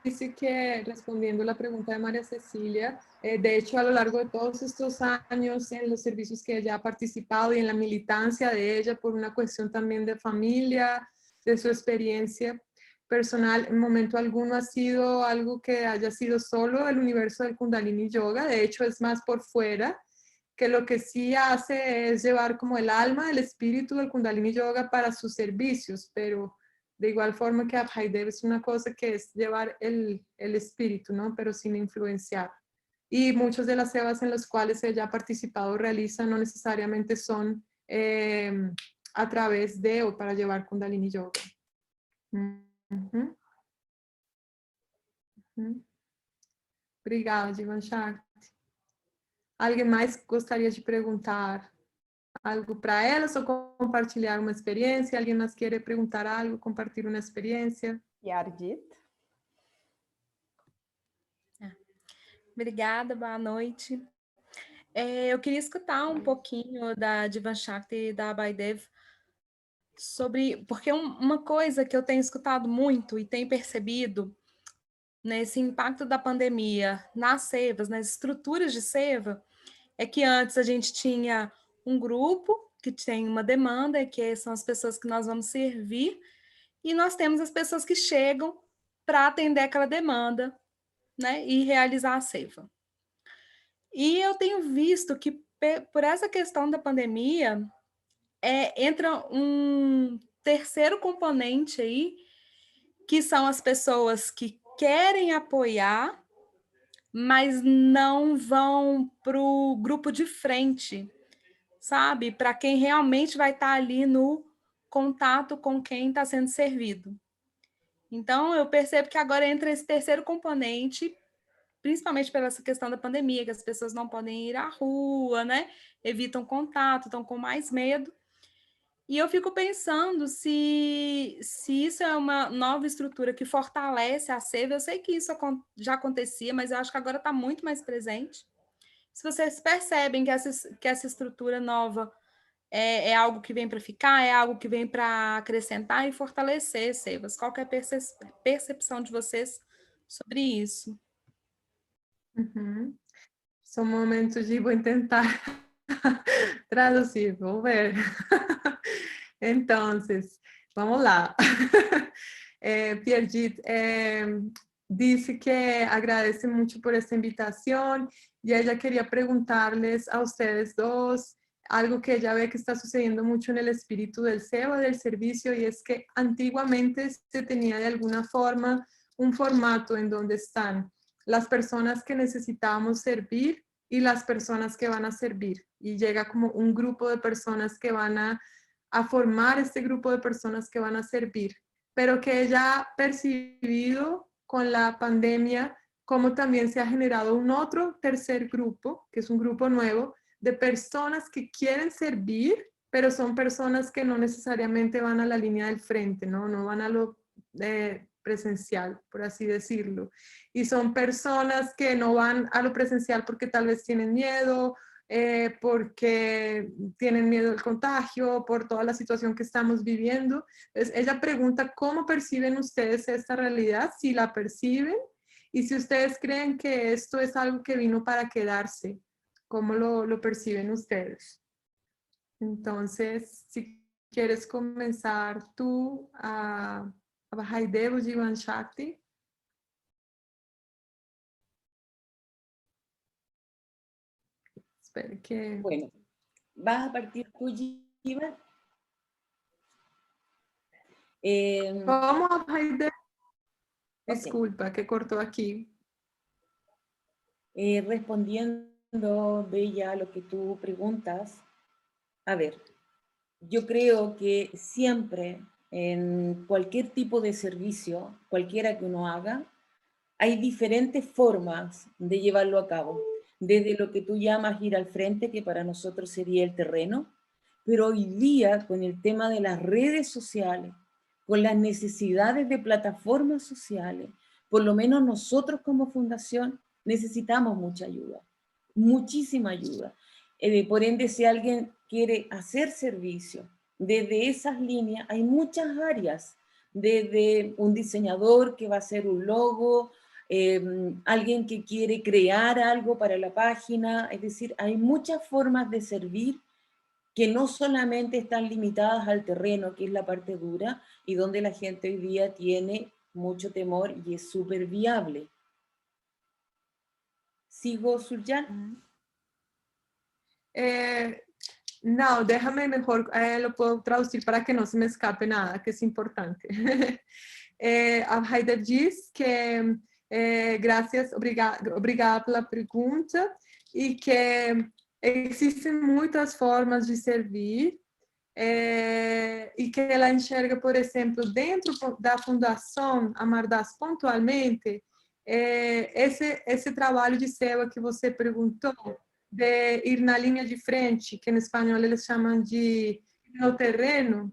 dice que, respondiendo la pregunta de María Cecilia, de hecho, a lo largo de todos estos años en los servicios que ella ha participado y en la militancia de ella por una cuestión también de familia, de su experiencia personal, en momento alguno ha sido algo que haya sido solo el universo del Kundalini Yoga, de hecho es más por fuera, que lo que sí hace es llevar como el alma, el espíritu del Kundalini Yoga para sus servicios, pero de igual forma que Abhaydev es una cosa que es llevar el espíritu, ¿no? Pero sin influenciar. Y muchas de las sevas en las cuales ella ha participado, realiza, no necesariamente son a través de o para llevar Kundalini Yoga. Obrigada, Jivan Shakti. Alguém mais gostaria de perguntar algo para elas ou compartilhar uma experiência? Alguém mais quer perguntar algo, compartilhar uma experiência? Yardit. Obrigada, boa noite. Eu queria escutar um pouquinho da Jivan Shakti e da Abhaydev sobre, porque uma coisa que eu tenho escutado muito e tenho percebido nesse impacto da pandemia nas sevas, nas estruturas de seva, é que antes a gente tinha um grupo que tem uma demanda, que são as pessoas que nós vamos servir, e nós temos as pessoas que chegam para atender aquela demanda, né, e realizar a seva. E eu tenho visto que, por essa questão da pandemia, entra um terceiro componente aí, que são as pessoas que querem apoiar, mas não vão para o grupo de frente, sabe? Para quem realmente vai estar ali no contato com quem está sendo servido. Então, eu percebo que agora entra esse terceiro componente, principalmente pela essa questão da pandemia, que as pessoas não podem ir à rua, né? Evitam contato, estão com mais medo. E eu fico pensando se isso é uma nova estrutura que fortalece a seva. Eu sei que isso já acontecia, mas eu acho que agora está muito mais presente. Se vocês percebem que essa estrutura nova é algo que vem para ficar, é algo que vem para acrescentar e fortalecer sevas. Qual que é a percepção de vocês sobre isso? São momentos de vou tentar traduzir, vamos ver. Entonces, vamos lá. Pierre disse que agradece muito por esta invitação e ela queria perguntar-les a vocês dois algo que ella ve que está sucediendo mucho en el espíritu del SEBA, del servicio, y es que antiguamente se tenía de alguna forma un formato en donde están las personas que necesitamos servir y las personas que van a servir. Y llega como un grupo de personas que van a formar este grupo de personas que van a servir. Pero que ella ha percibido con la pandemia como también se ha generado un otro tercer grupo, que es un grupo nuevo, de personas que quieren servir, pero son personas que no necesariamente van a la línea del frente, no van a lo presencial, por así decirlo. Y son personas que no van a lo presencial porque tal vez tienen miedo, porque tienen miedo del contagio, por toda la situación que estamos viviendo. Entonces, ella pregunta cómo perciben ustedes esta realidad, si la perciben, y si ustedes creen que esto es algo que vino para quedarse. ¿Cómo lo perciben ustedes? Entonces, si quieres comenzar tú a Abhaydev o Jivan Shakti. Espera que... Bueno, ¿vas a partir tú, Giva? Como Heide? Ok. Desculpa, que cortou aqui. Respondiendo, Bella, a lo que tú preguntas, a ver, yo creo que siempre en cualquier tipo de servicio, cualquiera que uno haga, hay diferentes formas de llevarlo a cabo. Desde lo que tú llamas ir al frente, que para nosotros sería el terreno, pero hoy día con el tema de las redes sociales, con las necesidades de plataformas sociales, por lo menos nosotros como fundación necesitamos mucha ayuda, muchísima ayuda. Por ende, si alguien quiere hacer servicio desde esas líneas, hay muchas áreas, desde un diseñador que va a hacer un logo, alguien que quiere crear algo para la página, es decir, hay muchas formas de servir que no solamente están limitadas al terreno, que es la parte dura, y donde la gente hoy día tiene mucho temor y es súper viable. ¿Sigo, Surjan? Não, déjame mejor, lo puedo traducir para que no se me escape nada, que es importante. A Heide diz que, graças, obrigada pela pergunta, e que existem muitas formas de servir, e que ela enxerga, por exemplo, dentro da Fundação Amardas pontualmente, esse trabalho de SEWA que você perguntou, de ir na linha de frente, que no espanhol eles chamam de no terreno,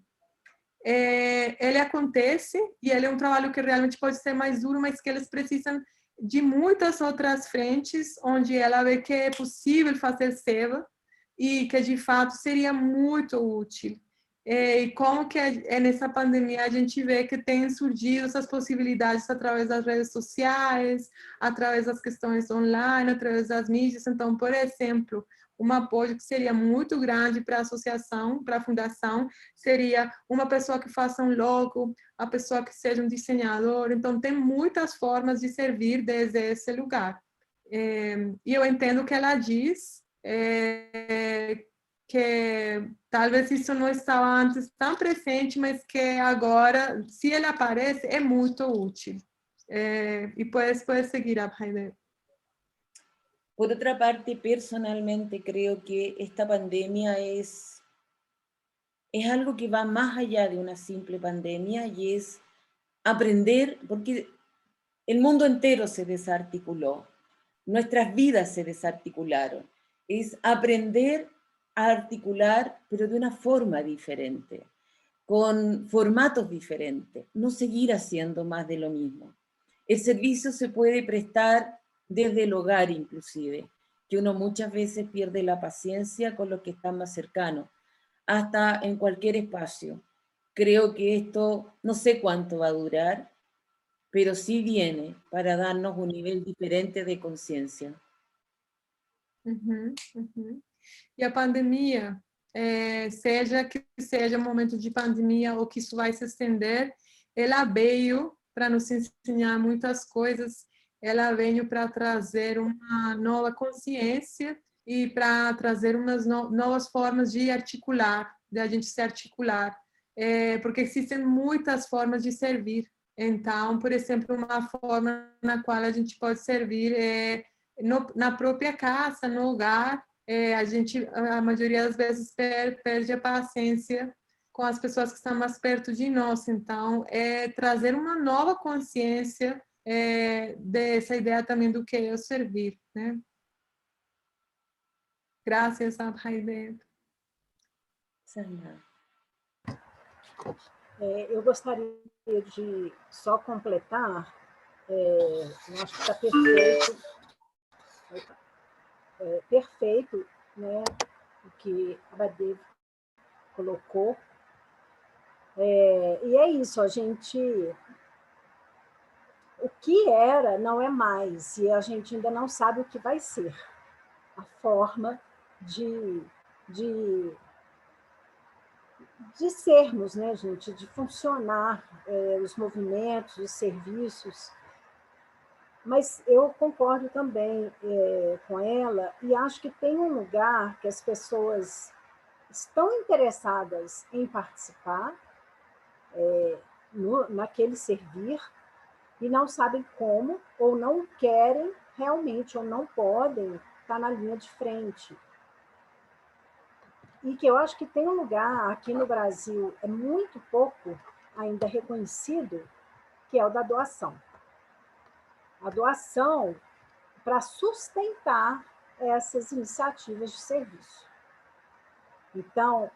ele acontece e ele é um trabalho que realmente pode ser mais duro, mas que eles precisam de muitas outras frentes, onde ela vê que é possível fazer SEWA e que de fato seria muito útil. E como que nessa pandemia a gente vê que tem surgido essas possibilidades através das redes sociais, através das questões online, através das mídias. Então, por exemplo, um apoio que seria muito grande para a associação, para a fundação, seria uma pessoa que faça um logo, a pessoa que seja um diseñador. Então, tem muitas formas de servir desde esse lugar. E eu entendo que ela diz que talvez isso não estava antes tão presente, mas que agora, se ele aparece, é muito útil. E puedes seguir, Abhaider. Por otra parte, personalmente creo que esta pandemia es algo que va más allá de una simple pandemia y es aprender, porque el mundo entero se desarticuló, nuestras vidas se desarticularon. Es aprender a articular, pero de una forma diferente, con formatos diferentes, no seguir haciendo más de lo mismo. El servicio se puede prestar desde el hogar inclusive, que uno muchas veces pierde la paciencia con los que están más cercanos, hasta en cualquier espacio. Creo que esto no sé cuánto va a durar, pero sí viene para darnos un nivel diferente de conciencia. E a pandemia, seja que seja um momento de pandemia ou que isso vai se estender, ela veio para nos ensinar muitas coisas, ela veio para trazer uma nova consciência e para trazer umas novas formas de articular, de a gente se articular, porque existem muitas formas de servir. Então, por exemplo, uma forma na qual a gente pode servir na própria casa, no lugar, a maioria das vezes perde a paciência com as pessoas que estão mais perto de nós. Então, trazer uma nova consciência dessa ideia também do que é o servir, né? Graças a Heide. Eu gostaria de só completar, eu acho que está perfeito, perfeito, né, o que a Badev colocou. E é isso, a gente... O que era não é mais, e a gente ainda não sabe o que vai ser. A forma de sermos, né, gente, de funcionar, os movimentos, os serviços. Mas eu concordo também com ela e acho que tem um lugar que as pessoas estão interessadas em participar, naquele servir, e não sabem como, ou não querem realmente, ou não podem estar na linha de frente. E que eu acho que tem um lugar aqui no Brasil, é muito pouco ainda reconhecido, que é o da doação. A doação para sustentar essas iniciativas de serviço. Então,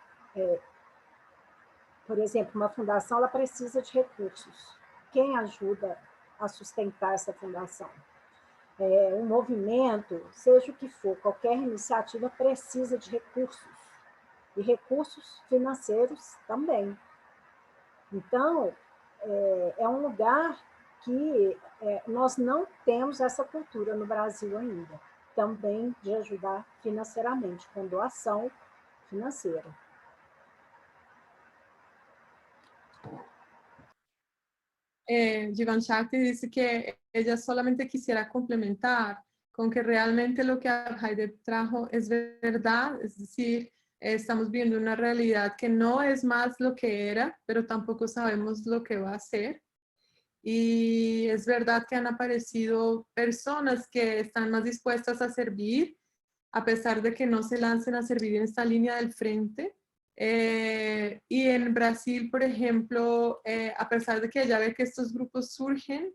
por exemplo, uma fundação ela precisa de recursos. Quem ajuda a sustentar essa fundação? Um movimento, seja o que for, qualquer iniciativa precisa de recursos. E recursos financeiros também. Então, é um lugar que nós não temos essa cultura no Brasil ainda, também de ajudar financeiramente, com doação financeira. Jivan Shakti dice que ella solamente quisiera complementar con que realmente lo que Abhaydev trajo es verdad, es decir, estamos viendo una realidad que no es más lo que era, pero tampoco sabemos lo que va a ser. Y es verdad que han aparecido personas que están más dispuestas a servir, a pesar de que no se lancen a servir en esta línea del frente. Y en Brasil, por ejemplo, a pesar de que ya ve que estos grupos surgen,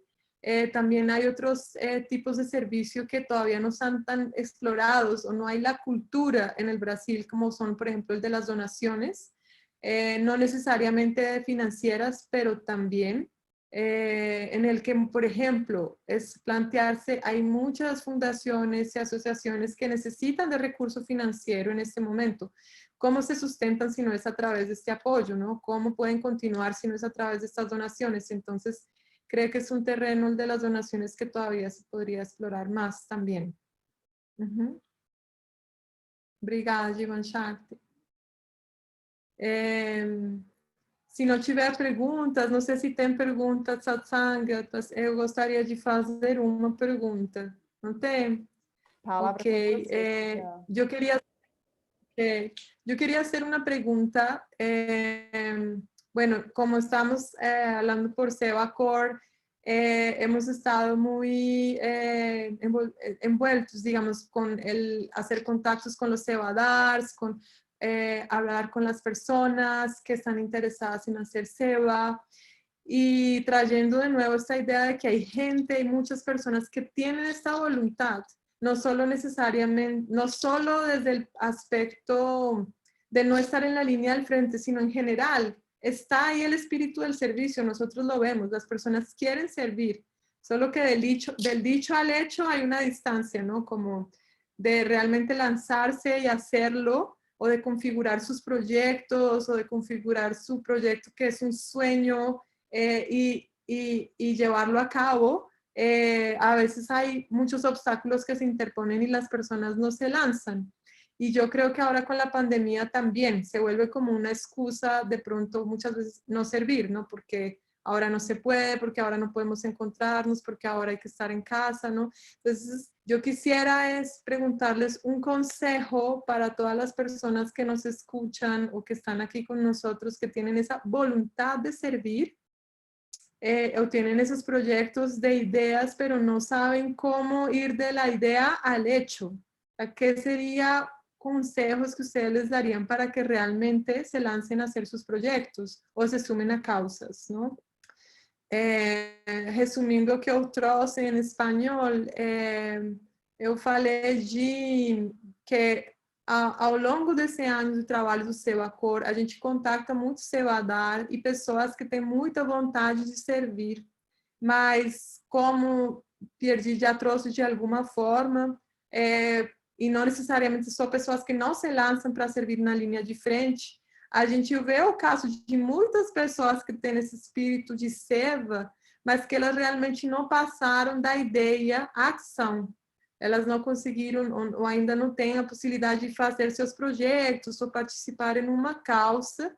también hay otros tipos de servicio que todavía no están tan explorados o no hay la cultura en el Brasil, como son, por ejemplo, el de las donaciones, no necesariamente financieras, pero también en el que, por ejemplo, es plantearse, hay muchas fundaciones y asociaciones que necesitan de recurso financiero en este momento. ¿Cómo se sustentan si no es a través de este apoyo, ¿no? ¿Cómo pueden continuar si no es a través de estas donaciones? Entonces, creo que es un terreno el de las donaciones que todavía se podría explorar más también. Obrigada, Jivan Shakti. Se não tiver perguntas, não sei se tem perguntas, Satsangatas, eu gostaria de fazer uma pergunta. Não tem? Palavra Ok. com você, Yo quería hacer una pregunta. Bueno, como estamos hablando por Sebacor, hemos estado muy envueltos, digamos, con el hacer contactos con los Sebadars, con hablar con las personas que están interesadas en hacer Seba, y trayendo de nuevo esta idea de que hay gente, hay muchas personas que tienen esta voluntad, no solo necesariamente, no solo desde el aspecto de no estar en la línea del frente, sino en general. Está ahí el espíritu del servicio, nosotros lo vemos, las personas quieren servir, solo que del dicho al hecho hay una distancia, ¿no? Como de realmente lanzarse y hacerlo, o de configurar sus proyectos, o de configurar su proyecto que es un sueño, y llevarlo a cabo. A veces hay muchos obstáculos que se interponen y las personas no se lanzan. Y yo creo que ahora con la pandemia también se vuelve como una excusa de pronto muchas veces no servir, ¿no? Porque ahora no se puede, porque ahora no podemos encontrarnos, porque ahora hay que estar en casa, ¿no? Entonces, yo quisiera preguntarles un consejo para todas las personas que nos escuchan o que están aquí con nosotros, que tienen esa voluntad de servir, o tienen esos proyectos de ideas, pero no saben cómo ir de la idea al hecho. ¿Qué sería consejos que ustedes les darían para que realmente se lancen a hacer sus proyectos o se sumen a causas, ¿no? Resumindo o que eu trouxe em espanhol, eu falei de que ao longo desse ano de trabalho do Sebacor, a gente contacta muito Sebadar e pessoas que têm muita vontade de servir, mas como Pierdi já trouxe de alguma forma, e não necessariamente só pessoas que não se lançam para servir na linha de frente, a gente vê o caso de muitas pessoas que têm esse espírito de seva, mas que elas realmente não passaram da ideia à ação. Elas não conseguiram ou ainda não têm a possibilidade de fazer seus projetos ou participar em uma causa,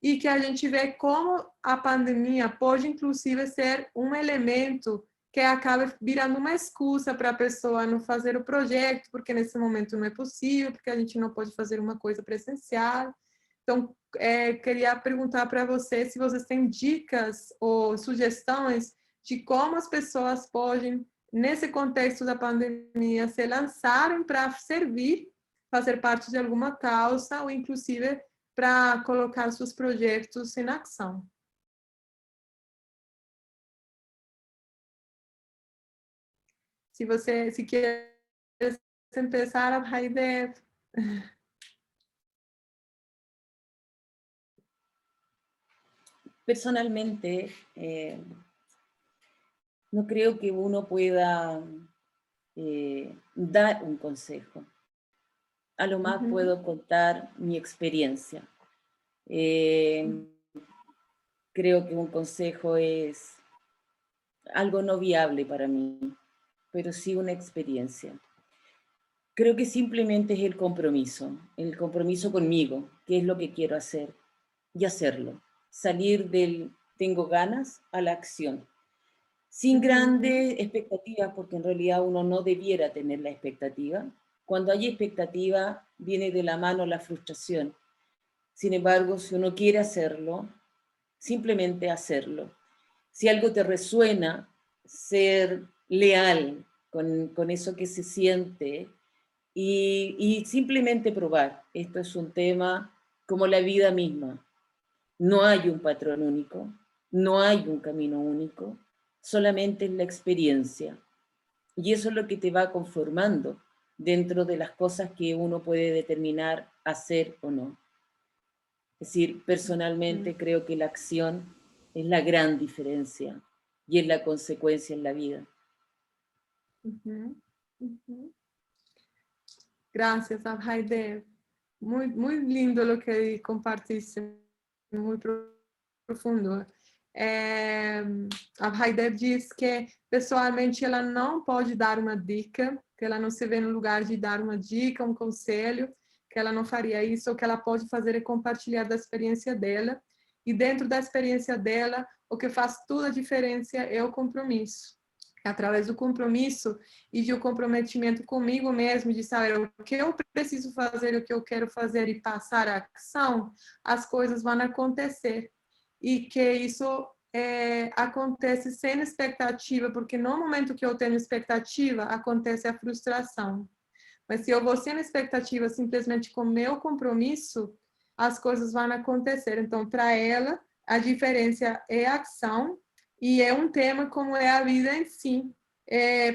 e que a gente vê como a pandemia pode, inclusive, ser um elemento que acaba virando uma excusa para a pessoa não fazer o projeto, porque nesse momento não é possível, porque a gente não pode fazer uma coisa presencial. Então, queria perguntar para você se vocês têm dicas ou sugestões de como as pessoas podem, nesse contexto da pandemia, se lançarem para servir, fazer parte de alguma causa, ou inclusive para colocar seus projetos em ação. Se quer começar, a ideia. Personalmente, no creo que uno pueda dar un consejo. A lo más puedo contar mi experiencia. Creo que un consejo es algo no viable para mí, pero sí una experiencia. Creo que simplemente es el compromiso conmigo, qué es lo que quiero hacer, y hacerlo. Salir del tengo ganas a la acción. Sin grandes expectativas, porque en realidad uno no debiera tener la expectativa. Cuando hay expectativa, viene de la mano la frustración. Sin embargo, si uno quiere hacerlo, simplemente hacerlo. Si algo te resuena, ser leal con eso que se siente y simplemente probar. Esto es un tema como la vida misma. No hay un patrón único, no hay un camino único, solamente es la experiencia. Y eso es lo que te va conformando dentro de las cosas que uno puede determinar hacer o no. Es decir, personalmente creo que la acción es la gran diferencia y es la consecuencia en la vida. Gracias, Abhaydev. Muy, muy lindo lo que compartiste, muy profundo. Abhaydev diz que, pessoalmente, ela não pode dar uma dica, que ela não se vê no lugar de dar uma dica, um conselho, que ela não faria isso, o que ela pode fazer é compartilhar da experiência dela, e dentro da experiência dela, o que faz toda a diferença é o compromisso. Através do compromisso e de um comprometimento comigo mesmo, de saber o que eu preciso fazer, o que eu quero fazer e passar a ação, as coisas vão acontecer. E que isso acontece sem expectativa, porque no momento que eu tenho expectativa, acontece a frustração. Mas se eu vou sem expectativa, simplesmente com meu compromisso, as coisas vão acontecer. Então, para ela, a diferença é a ação, e é um tema como é a vida em si,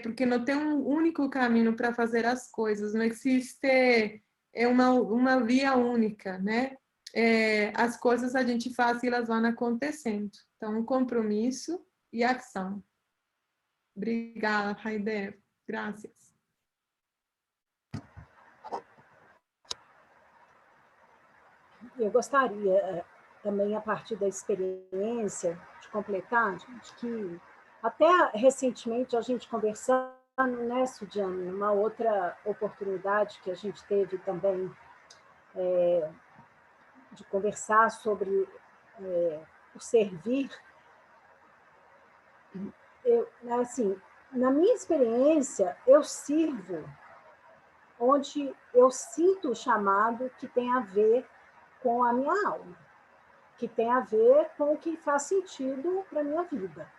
porque não tem um único caminho para fazer as coisas, não existe uma via única, né? As coisas a gente faz e elas vão acontecendo. Então, compromisso e ação. Obrigada, Haider. Graças. Eu gostaria também, a partir da experiência, de completar, de que até recentemente a gente conversando, né, Sudiane, numa outra oportunidade que a gente teve também de conversar sobre o servir, assim, na minha experiência, eu sirvo onde eu sinto o chamado que tem a ver com a minha alma, que tem a ver com o que faz sentido para a minha vida.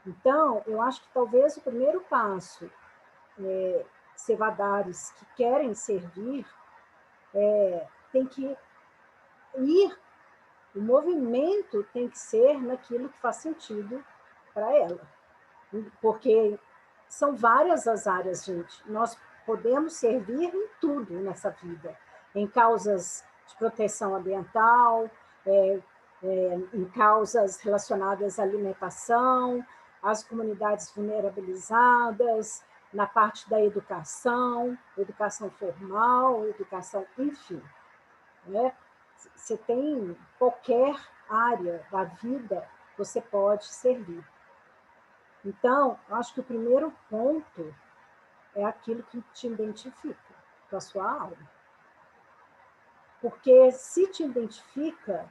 Então, eu acho que talvez o primeiro passo, sevadares que querem servir, tem que ir, o movimento tem que ser naquilo que faz sentido para ela. Porque são várias as áreas, gente. Nós podemos servir em tudo nessa vida, em causas de proteção ambiental, em causas relacionadas à alimentação, às comunidades vulnerabilizadas, na parte da educação formal, educação, enfim. Né? Você tem qualquer área da vida, você pode servir. Então, acho que o primeiro ponto é aquilo que te identifica com a sua alma. Porque se te identifica,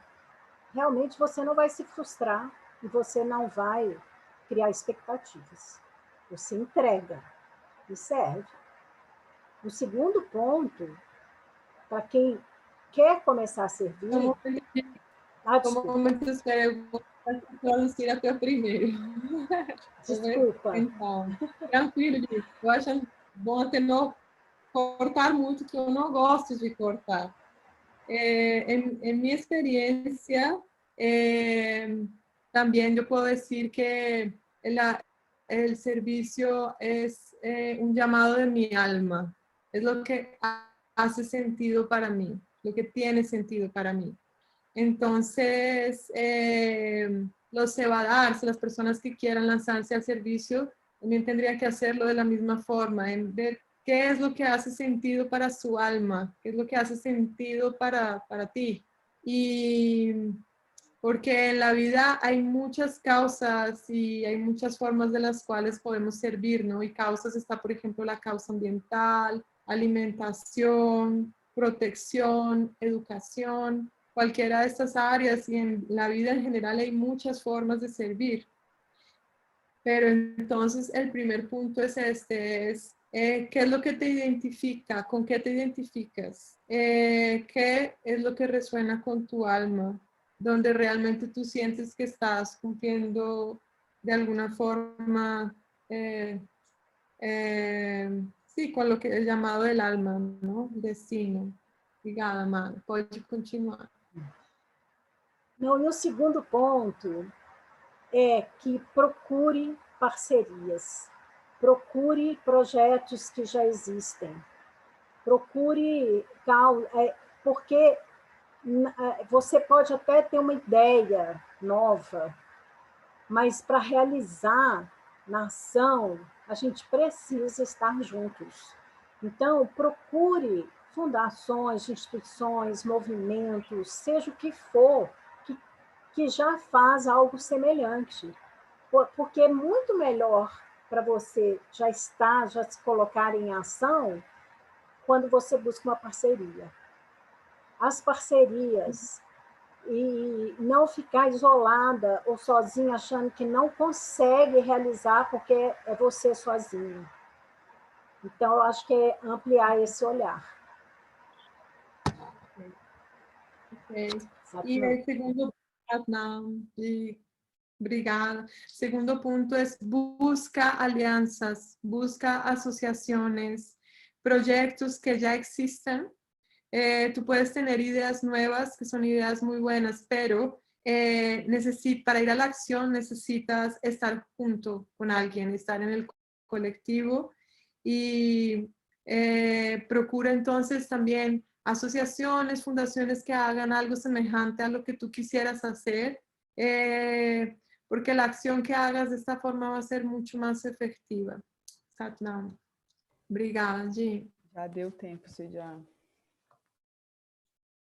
realmente você não vai se frustrar e você não vai criar expectativas. Você entrega e serve. O segundo ponto, para quem quer começar a servir... Como muito espera, eu vou traduzir até primeiro. Desculpa. Então, tranquilo, eu acho bom até não cortar muito, que eu não gosto de cortar. En mi experiencia, también yo puedo decir que el servicio es un llamado de mi alma, es lo que hace sentido para mí, lo que tiene sentido para mí. Entonces, los cebadarse, las personas que quieran lanzarse al servicio, también tendrían que hacerlo de la misma forma, en ver qué es lo que hace sentido para su alma, qué es lo que hace sentido para ti. Y porque en la vida hay muchas causas y hay muchas formas de las cuales podemos servir, ¿no? Y causas está, por ejemplo, la causa ambiental, alimentación, protección, educación, cualquiera de estas áreas, y en la vida en general hay muchas formas de servir. Pero entonces el primer punto es ¿qué es lo que te identifica? ¿Con qué te identificas? ¿Qué es lo que resuena con tu alma? Donde realmente tú sientes que estás cumpliendo de alguna forma, sí, con lo que es llamado el alma, ¿no? Destino. Obrigada, Mara. Pode continuar. Não, e o segundo ponto é que procure parcerias, procure projetos que já existem, procure, porque você pode até ter uma ideia nova, mas para realizar na ação, a gente precisa estar juntos. Então, procure fundações, instituições, movimentos, seja o que for, que já faz algo semelhante. Porque é muito melhor para você já se colocar em ação quando você busca uma parceria. As parcerias, e não ficar isolada ou sozinha achando que não consegue realizar porque é você sozinho. Então, eu acho que é ampliar esse olhar. Ok. E o segundo... Não, obrigada. Segundo punto es busca alianzas, busca asociaciones, proyectos que ya existen. Tú puedes tener ideas nuevas, que son ideas muy buenas, pero para ir a la acción necesitas estar junto con alguien, estar en el colectivo, y procura entonces también asociaciones, fundaciones que hagan algo semejante a lo que tú quisieras hacer, porque la acción que hagas de esta forma va a ser mucho más efectiva. Satnam. Obrigada, Gi. Já deu tempo, você já...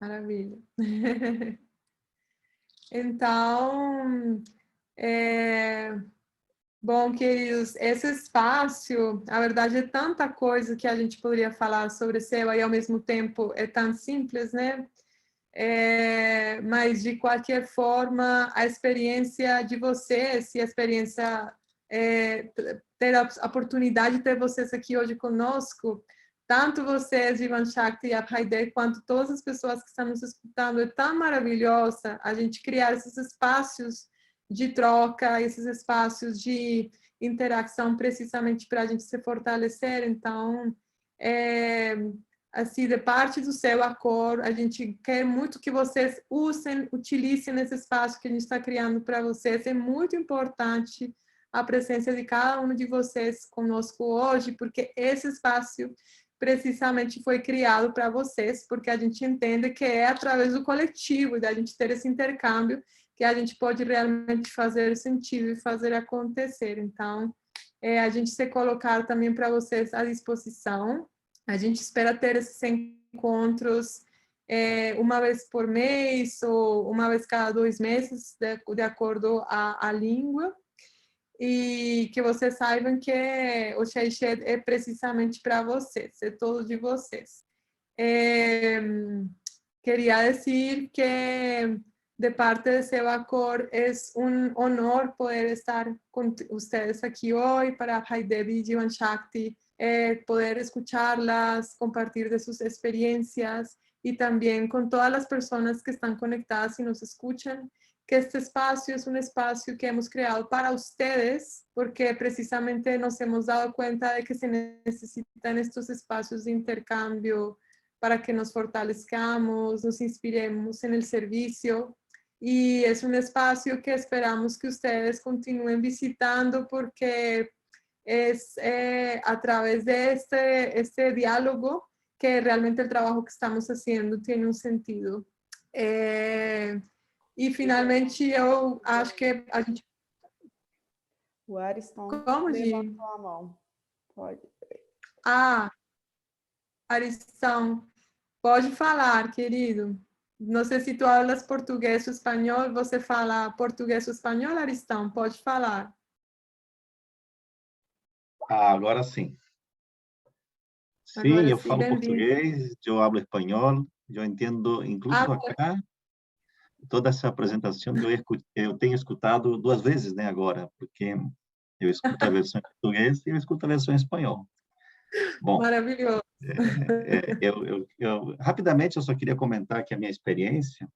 Maravilha. Então, bom, queridos, esse espaço, a verdade é tanta coisa que a gente poderia falar sobre SEWA e ao mesmo tempo é tão simples, né? Mas de qualquer forma, a experiência de vocês e a experiência, ter a oportunidade de ter vocês aqui hoje conosco, tanto vocês, Jivan Shakti e Abhaydev, quanto todas as pessoas que estão nos escutando, é tão maravilhosa a gente criar esses espaços de troca, esses espaços de interação, precisamente para a gente se fortalecer. Então, assim, de parte do seu acordo, a gente quer muito que vocês utilizem esse espaço que a gente está criando para vocês. É muito importante a presença de cada um de vocês conosco hoje, porque esse espaço precisamente foi criado para vocês, porque a gente entende que é através do coletivo, da gente ter esse intercâmbio, que a gente pode realmente fazer sentido e fazer acontecer. Então, a gente se colocar também para vocês à disposição. A gente espera ter esses encontros uma vez por mês ou uma vez cada 2 meses, de acordo à língua. E que vocês saibam que o Shaished é precisamente para vocês, é todo de vocês. Queria dizer que de parte de Sebacor, es un honor poder estar con ustedes aquí hoy para Haidevi y Jivan Shakti, poder escucharlas, compartir de sus experiencias y también con todas las personas que están conectadas y nos escuchan, que este espacio es un espacio que hemos creado para ustedes, porque precisamente nos hemos dado cuenta de que se necesitan estos espacios de intercambio para que nos fortalezcamos, nos inspiremos en el servicio. Y es un espacio que esperamos que ustedes continúen visitando porque es a través de este diálogo que realmente el trabajo que estamos haciendo tiene um sentido. E finalmente eu acho que a gente... O Ariston Como, levantou a mão. Pode. Ah, Aristão, pode falar, querido. Não sei se tu hablas português ou espanhol, você fala português ou espanhol, Aristão? Pode falar. Ah, agora sim. Sim, Agora eu sim, falo bem-vindo. português, eu hablo espanhol, eu entendo, incluso acá, toda essa apresentação eu tenho escutado 2 vezes, né, agora, porque eu escuto a versão em português e eu escuto a versão em espanhol. Bom, Maravilhoso. rapidamente eu só queria comentar aqui a minha experiência,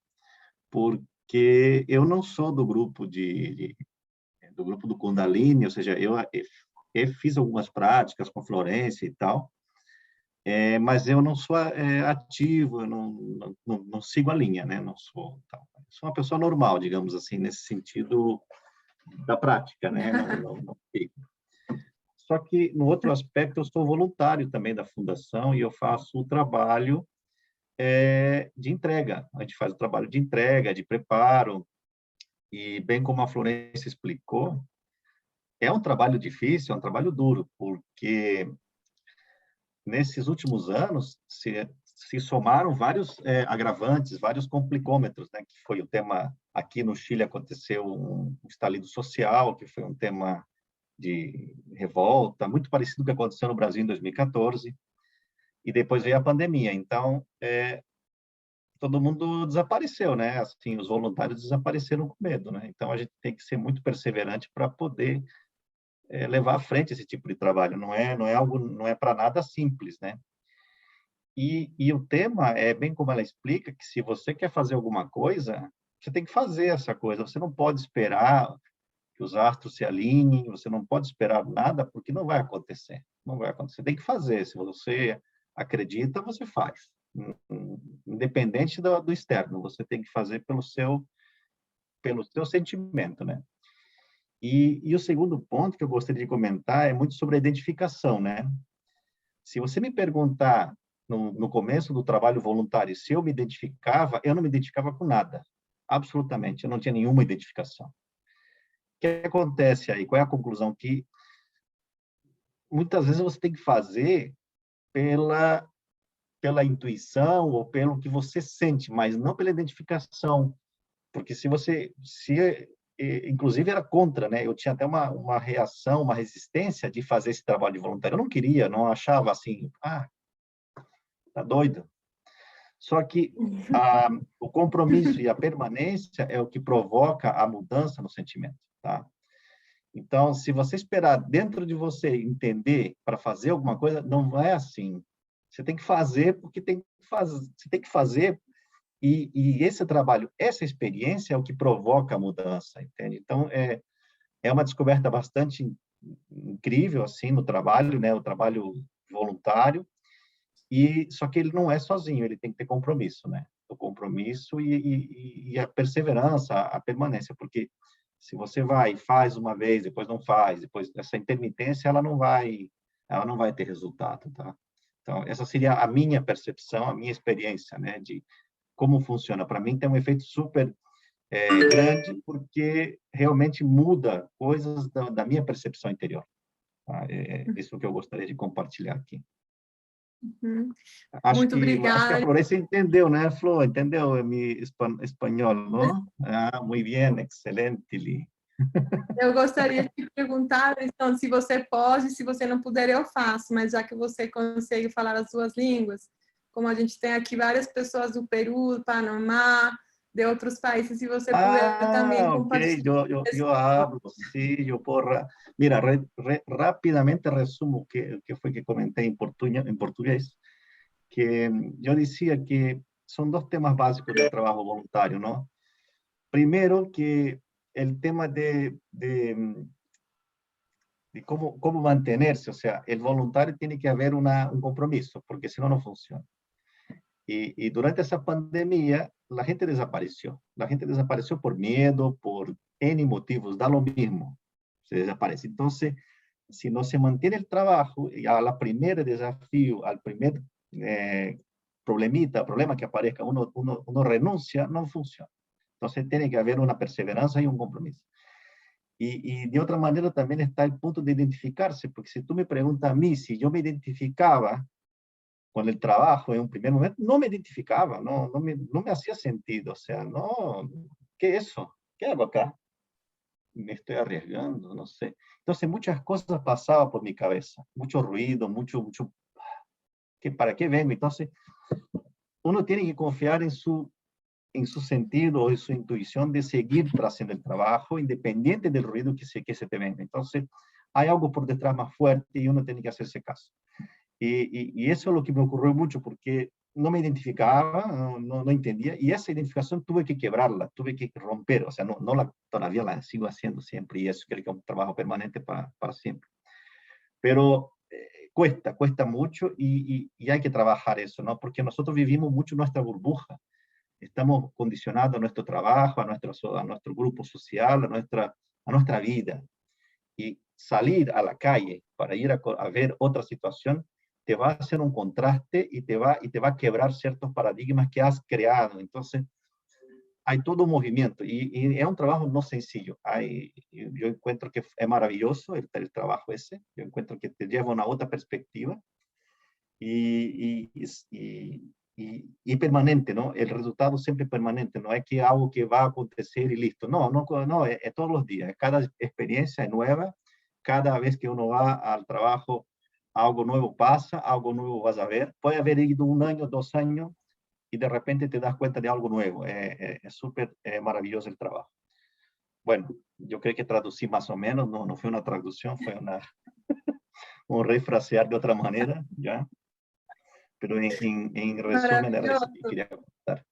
porque eu não sou do grupo do Kundalini, ou seja, eu fiz algumas práticas com Florência e tal, mas eu não sou ativo, eu não sigo a linha, né? Não sou, sou uma pessoa normal, digamos assim, nesse sentido da prática, né? Não sigo. Só que, no outro aspecto, eu sou voluntário também da Fundação e eu faço o trabalho de entrega. A gente faz o trabalho de entrega, de preparo, e bem como a Florência explicou, é um trabalho difícil, é um trabalho duro, porque nesses últimos anos se somaram vários agravantes, vários complicômetros, né? Que foi o tema, aqui no Chile aconteceu um estalido social, que foi um tema de revolta, muito parecido com o que aconteceu no Brasil em 2014, e depois veio a pandemia. Então, todo mundo desapareceu, né? Assim, os voluntários desapareceram com medo, né? Então, a gente tem que ser muito perseverante para poder levar à frente esse tipo de trabalho. Não é para nada simples, né? E o tema é bem como ela explica, que se você quer fazer alguma coisa, você tem que fazer essa coisa. Você não pode esperar que os astros se alinhem, você não pode esperar nada, porque não vai acontecer. Não vai acontecer. Tem que fazer. Se você acredita, você faz. Independente do externo, você tem que fazer pelo seu sentimento, né? E o segundo ponto que eu gostaria de comentar é muito sobre a identificação, né? Se você me perguntar no começo do trabalho voluntário se eu me identificava, eu não me identificava com nada, absolutamente, eu não tinha nenhuma identificação. O que acontece aí? Qual é a conclusão? Que muitas vezes você tem que fazer pela intuição ou pelo que você sente, mas não pela identificação, porque inclusive era contra, né? Eu tinha até uma reação, uma resistência de fazer esse trabalho de voluntário. Eu não queria, não achava assim, tá doido. Só que o compromisso e a permanência é o que provoca a mudança no sentimento, tá? Então, se você esperar dentro de você entender para fazer alguma coisa, não é assim. Você tem que fazer porque você tem que fazer. E esse trabalho, essa experiência é o que provoca a mudança, entende? Então, é uma descoberta bastante incrível, assim, no trabalho, né? O trabalho voluntário, só que ele não é sozinho, ele tem que ter compromisso, né? O compromisso e a perseverança, a permanência, porque se você vai e faz uma vez, depois não faz, depois essa intermitência, ela não vai ter resultado, tá? Então, essa seria a minha percepção, a minha experiência, né? De como funciona. Para mim, tem um efeito super grande, porque realmente muda coisas da minha percepção interior. Tá? É isso que eu gostaria de compartilhar aqui. Acho que a Florência entendeu, né, Flor? Entendeu espanhol, não? Muito bem, excelente, Li. Eu gostaria de te perguntar, então, se você pode, se você não puder, eu faço, mas já que você consegue falar as duas línguas, como a gente tem aqui várias pessoas do Peru, do Panamá, de outros países, se você puder também Ok, compartilhar. yo hablo, sí, yo porra. Mira, rápidamente resumo qué fue que comenté en portugués, que yo decía que son dos temas básicos del trabajo voluntario, ¿no? Primero, que el tema de cómo mantenerse, o sea, el voluntario tiene que haber un compromiso, porque si no, no funciona. Y durante esa pandemia, la gente desapareció. La gente desapareció por miedo, por N motivos, da lo mismo, se desaparece. Entonces, si no se mantiene el trabajo, y a la primera desafío, al primer problema que aparezca, uno renuncia, no funciona. Entonces, tiene que haber una perseverancia y un compromiso. Y de otra manera también está el punto de identificarse, porque si tú me preguntas a mí si yo me identificaba con el trabajo en un primer momento, no me identificaba, no me hacía sentido, o sea, no, ¿qué es eso? ¿Qué hago acá? Me estoy arriesgando, no sé. Entonces muchas cosas pasaban por mi cabeza, mucho ruido, mucho, ¿para qué vengo? Entonces uno tiene que confiar en su sentido o en su intuición de seguir haciendo el trabajo, independiente del ruido que se te venga. Entonces, hay algo por detrás más fuerte y uno tiene que hacerse caso. Y eso es lo que me ocurrió mucho, porque no me identificaba, no entendía, y esa identificación tuve que quebrarla, tuve que romper, o sea, todavía la sigo haciendo siempre, y eso creo que es un trabajo permanente para siempre. Pero cuesta mucho y hay que trabajar eso, ¿no? Porque nosotros vivimos mucho nuestra burbuja. Estamos condicionados a nuestro trabajo, a nuestro grupo social, a nuestra vida. Y salir a la calle para ir a ver otra situación te va a hacer un contraste y te va a quebrar ciertos paradigmas que has creado. Entonces, hay todo un movimiento y es un trabajo no sencillo. Yo encuentro que es maravilloso el trabajo ese. Yo encuentro que te lleva a una otra perspectiva y permanente, ¿no? El resultado siempre permanente, no es que algo que va a acontecer y listo. No, es todos los días. Cada experiencia es nueva. Cada vez que uno va al trabajo, algo nuevo pasa, algo nuevo vas a ver. Puede haber ido 1 año, 2 años, y de repente te das cuenta de algo nuevo. Es súper maravilloso el trabajo. Bueno, yo creo que traducí más o menos, no fue una traducción, fue un refrasear de otra manera, ¿ya? Pero en resumen era eso que Maravilloso. quería contar.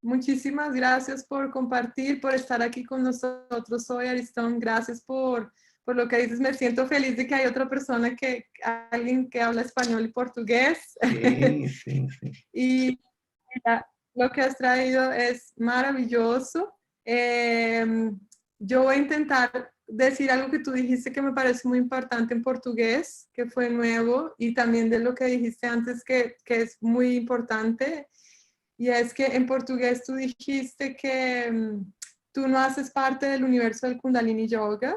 Muchísimas gracias por compartir, por estar aquí con nosotros hoy, Aristón. Gracias por lo que dices. Me siento feliz de que hay otra persona, alguien que habla español y portugués. Sí. Y mira, lo que has traído es maravilloso. Yo voy a intentar decir algo que tú dijiste que me parece muy importante en portugués, que fue nuevo, y también de lo que dijiste antes que es muy importante. Y es que en portugués tú dijiste que tú no haces parte del universo del Kundalini Yoga,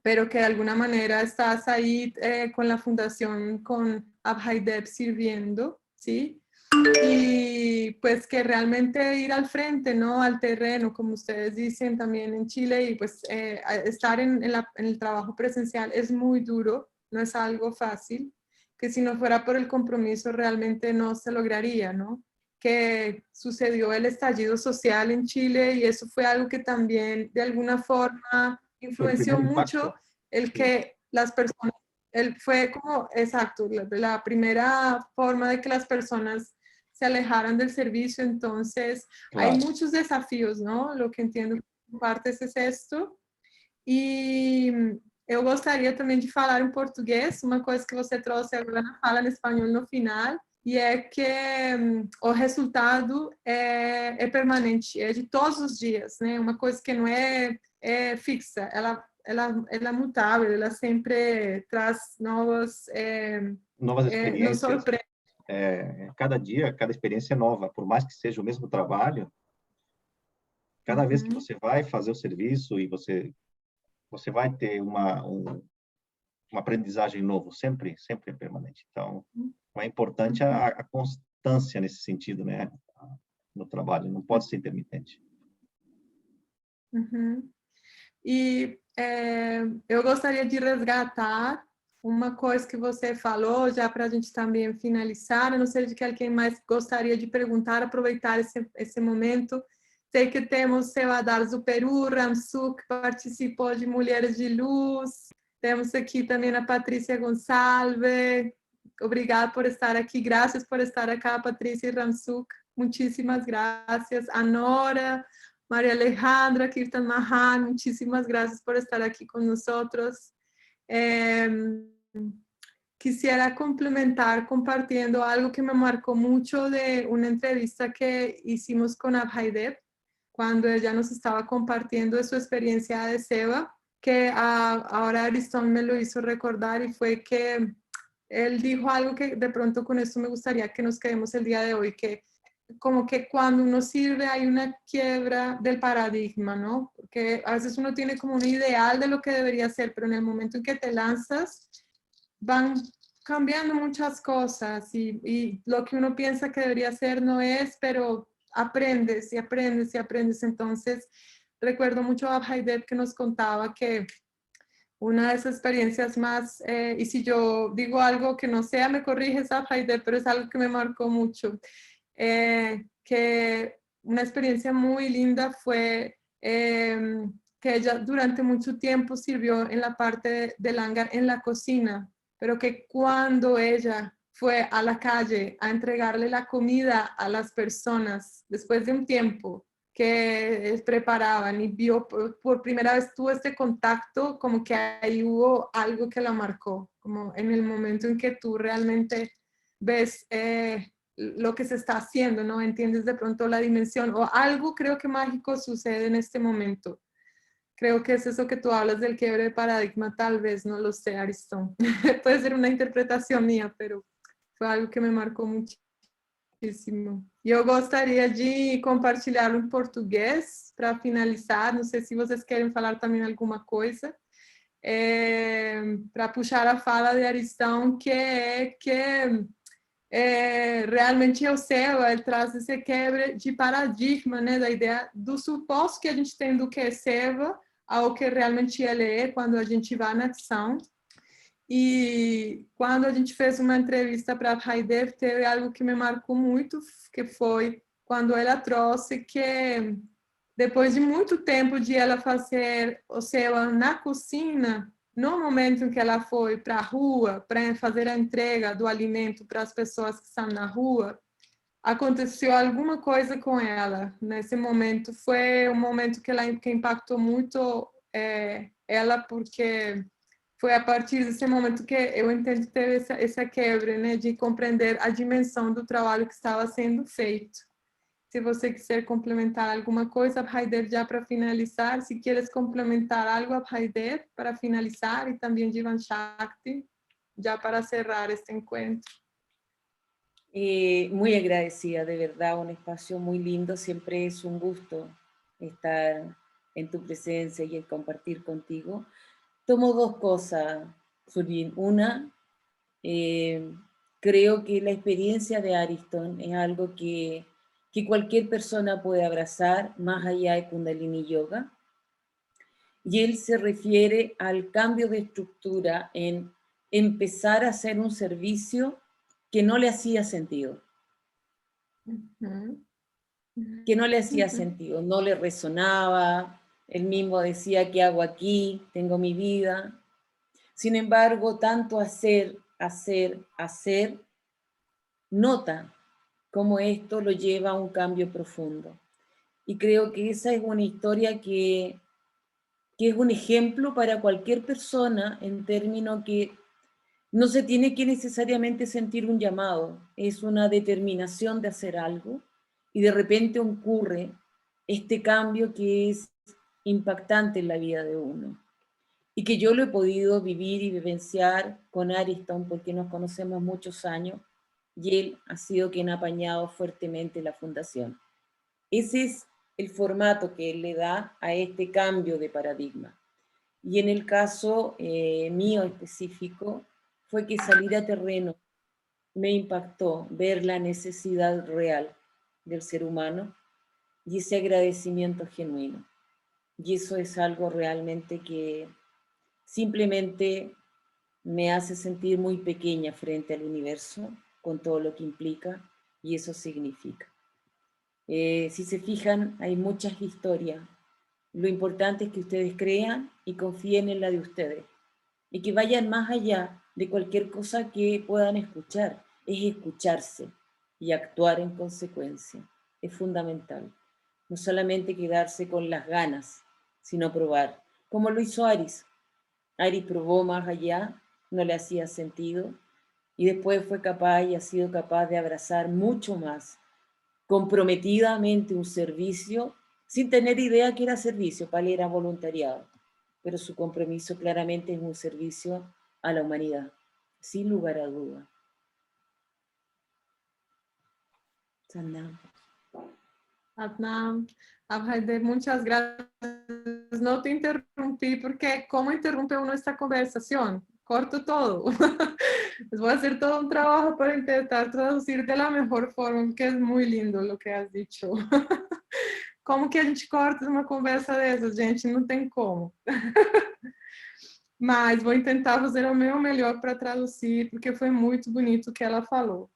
pero que de alguna manera estás ahí con la fundación, con Abhay sirviendo, ¿sí? Y pues que realmente ir al frente, ¿no? Al terreno, como ustedes dicen también en Chile, y pues estar en el trabajo presencial es muy duro, no es algo fácil, que si no fuera por el compromiso realmente no se lograría, ¿no? Que sucedió el estallido social en Chile y eso fue algo que también de alguna forma Fue el influenció primer mucho impacto. el que las personas, fue como, exacto, la primera forma de que las personas se alejaran del servicio. Entonces, hay Claro. muchos desafíos, ¿no? Lo que entiendo que partes es esto. E eu gostaria também de falar em português, uma coisa que você trouxe agora na fala em espanhol no final, e é que o resultado é permanente, é de todos os dias, né? Uma coisa que não é fixa, ela é mutável, ela sempre traz novas, Novas nos experiências. surpreende. Cada dia, cada experiência é nova, por mais que seja o mesmo trabalho, cada vez que você vai fazer o serviço e você vai ter uma aprendizagem novo, sempre é permanente. Então, é importante a constância nesse sentido, né? No trabalho, não pode ser intermitente. E eu gostaria de resgatar uma coisa que você falou, já para a gente também finalizar, a não ser de que alguém mais gostaria de perguntar, aproveitar esse momento. Sei que temos seu Adares do Peru, Ramsu, que participou de Mulheres de Luz, temos aqui também a Patrícia Gonçalves. Obrigada por estar aqui, graças por estar acá, Patrícia e Ramsuk. Muchísimas gracias. A Nora, María Alejandra, Kirtan Mahan, muchísimas gracias por estar aquí con nosotros. Quisiera complementar compartiendo algo que me marcó mucho de una entrevista que hicimos con Abhaydev, cuando ella nos estaba compartiendo de su experiencia de Seva, que ahora Ariston me lo hizo recordar, y fue que él dijo algo que de pronto con esto me gustaría que nos quedemos el día de hoy, que como que cuando uno sirve hay una quiebra del paradigma, ¿no? Porque a veces uno tiene como un ideal de lo que debería ser, pero en el momento en que te lanzas, van cambiando muchas cosas y lo que uno piensa que debería ser no es, pero aprendes y aprendes y aprendes. Entonces, recuerdo mucho a Abhaydev que nos contaba que una de esas experiencias más, y si yo digo algo que no sea, me corriges, Abhaydev, pero es algo que me marcó mucho. Que una experiencia muy linda fue que ella durante mucho tiempo sirvió en la parte del hangar en la cocina, pero que cuando ella fue a la calle a entregarle la comida a las personas, después de un tiempo que preparaban y vio por primera vez, tuvo este contacto, como que ahí hubo algo que la marcó, como en el momento en que tú realmente ves lo que se está haciendo, ¿no? Entiendes de pronto la dimensión o algo, creo que mágico sucede en este momento. Creo que es eso que tú hablas del quiebre de paradigma, tal vez, no lo sé, Ariston. Puede ser una interpretación mía, pero fue algo que me marcou muchísimo. E eu gostaria de compartilhar em português para finalizar. Não sei se vocês querem falar também alguma coisa. Para puxar a fala de Aristão, que realmente o céu ele traz esse quebra de paradigma, né, da ideia do suposto que a gente tem do que é Seva ao que realmente ele é quando a gente vai na ação. E quando a gente fez uma entrevista para a Abhaydev, teve algo que me marcou muito, que foi quando ela trouxe que depois de muito tempo de ela fazer o Seva na cozinha, no momento em que ela foi para a rua para fazer a entrega do alimento para as pessoas que estão na rua, aconteceu alguma coisa com ela. Nesse momento foi um momento que impactou muito ela, porque foi a partir desse momento que eu entendo que teve essa quebra, né, de compreender a dimensão do trabalho que estava sendo feito. Se você quiser complementar alguma coisa, Abhaydev, já para finalizar, se queres complementar algo, Abhaydev, para finalizar, e também Jivan Shakti, ya para cerrar este encuentro. Muy agradecida, de verdad, un espacio muy lindo, siempre es un gusto estar en tu presencia y el compartir contigo. Tomo dos cosas, Surin. Una, creo que la experiencia de Ariston es algo que cualquier persona puede abrazar más allá de Kundalini Yoga. Y él se refiere al cambio de estructura en empezar a hacer un servicio que no le hacía sentido. Que no le hacía sentido, no le resonaba. Él mismo decía, ¿qué hago aquí? Tengo mi vida. Sin embargo, tanto hacer, nota cómo esto lo lleva a un cambio profundo. Y creo que esa es una historia que es un ejemplo para cualquier persona, en términos que no se tiene que necesariamente sentir un llamado, es una determinación de hacer algo, y de repente ocurre este cambio que es impactante en la vida de uno. Y que yo lo he podido vivir y vivenciar con Ariston, porque nos conocemos muchos años, y él ha sido quien ha apañado fuertemente la fundación. Ese es el formato que él le da a este cambio de paradigma. Y en el caso mío específico, fue que salir a terreno me impactó ver la necesidad real del ser humano y ese agradecimiento genuino. Y eso es algo realmente que simplemente me hace sentir muy pequeña frente al universo, con todo lo que implica, y eso significa. Si se fijan, hay muchas historias. Lo importante es que ustedes crean y confíen en la de ustedes, y que vayan más allá de cualquier cosa que puedan escuchar. Es escucharse y actuar en consecuencia. Es fundamental. No solamente quedarse con las ganas, sino probar, como lo hizo Aris. Aris probó más allá, no le hacía sentido, y después fue capaz y ha sido capaz de abrazar mucho más, comprometidamente un servicio, sin tener idea que era servicio, para él era voluntariado, pero su compromiso claramente es un servicio a la humanidad, sin lugar a duda. Sandra. Adnan, Abhaide, muchas gracias. No te interrumpí porque ¿cómo interrumpe uno esta conversación? Corto todo. Les voy a hacer todo un trabajo para intentar traducir de la mejor forma, porque es muy lindo lo que has dicho. Como que a gente corta uma conversa dessas, gente? Não tem como. Mas vou tentar fazer o meu melhor para traduzir, porque foi muito bonito o que ela falou.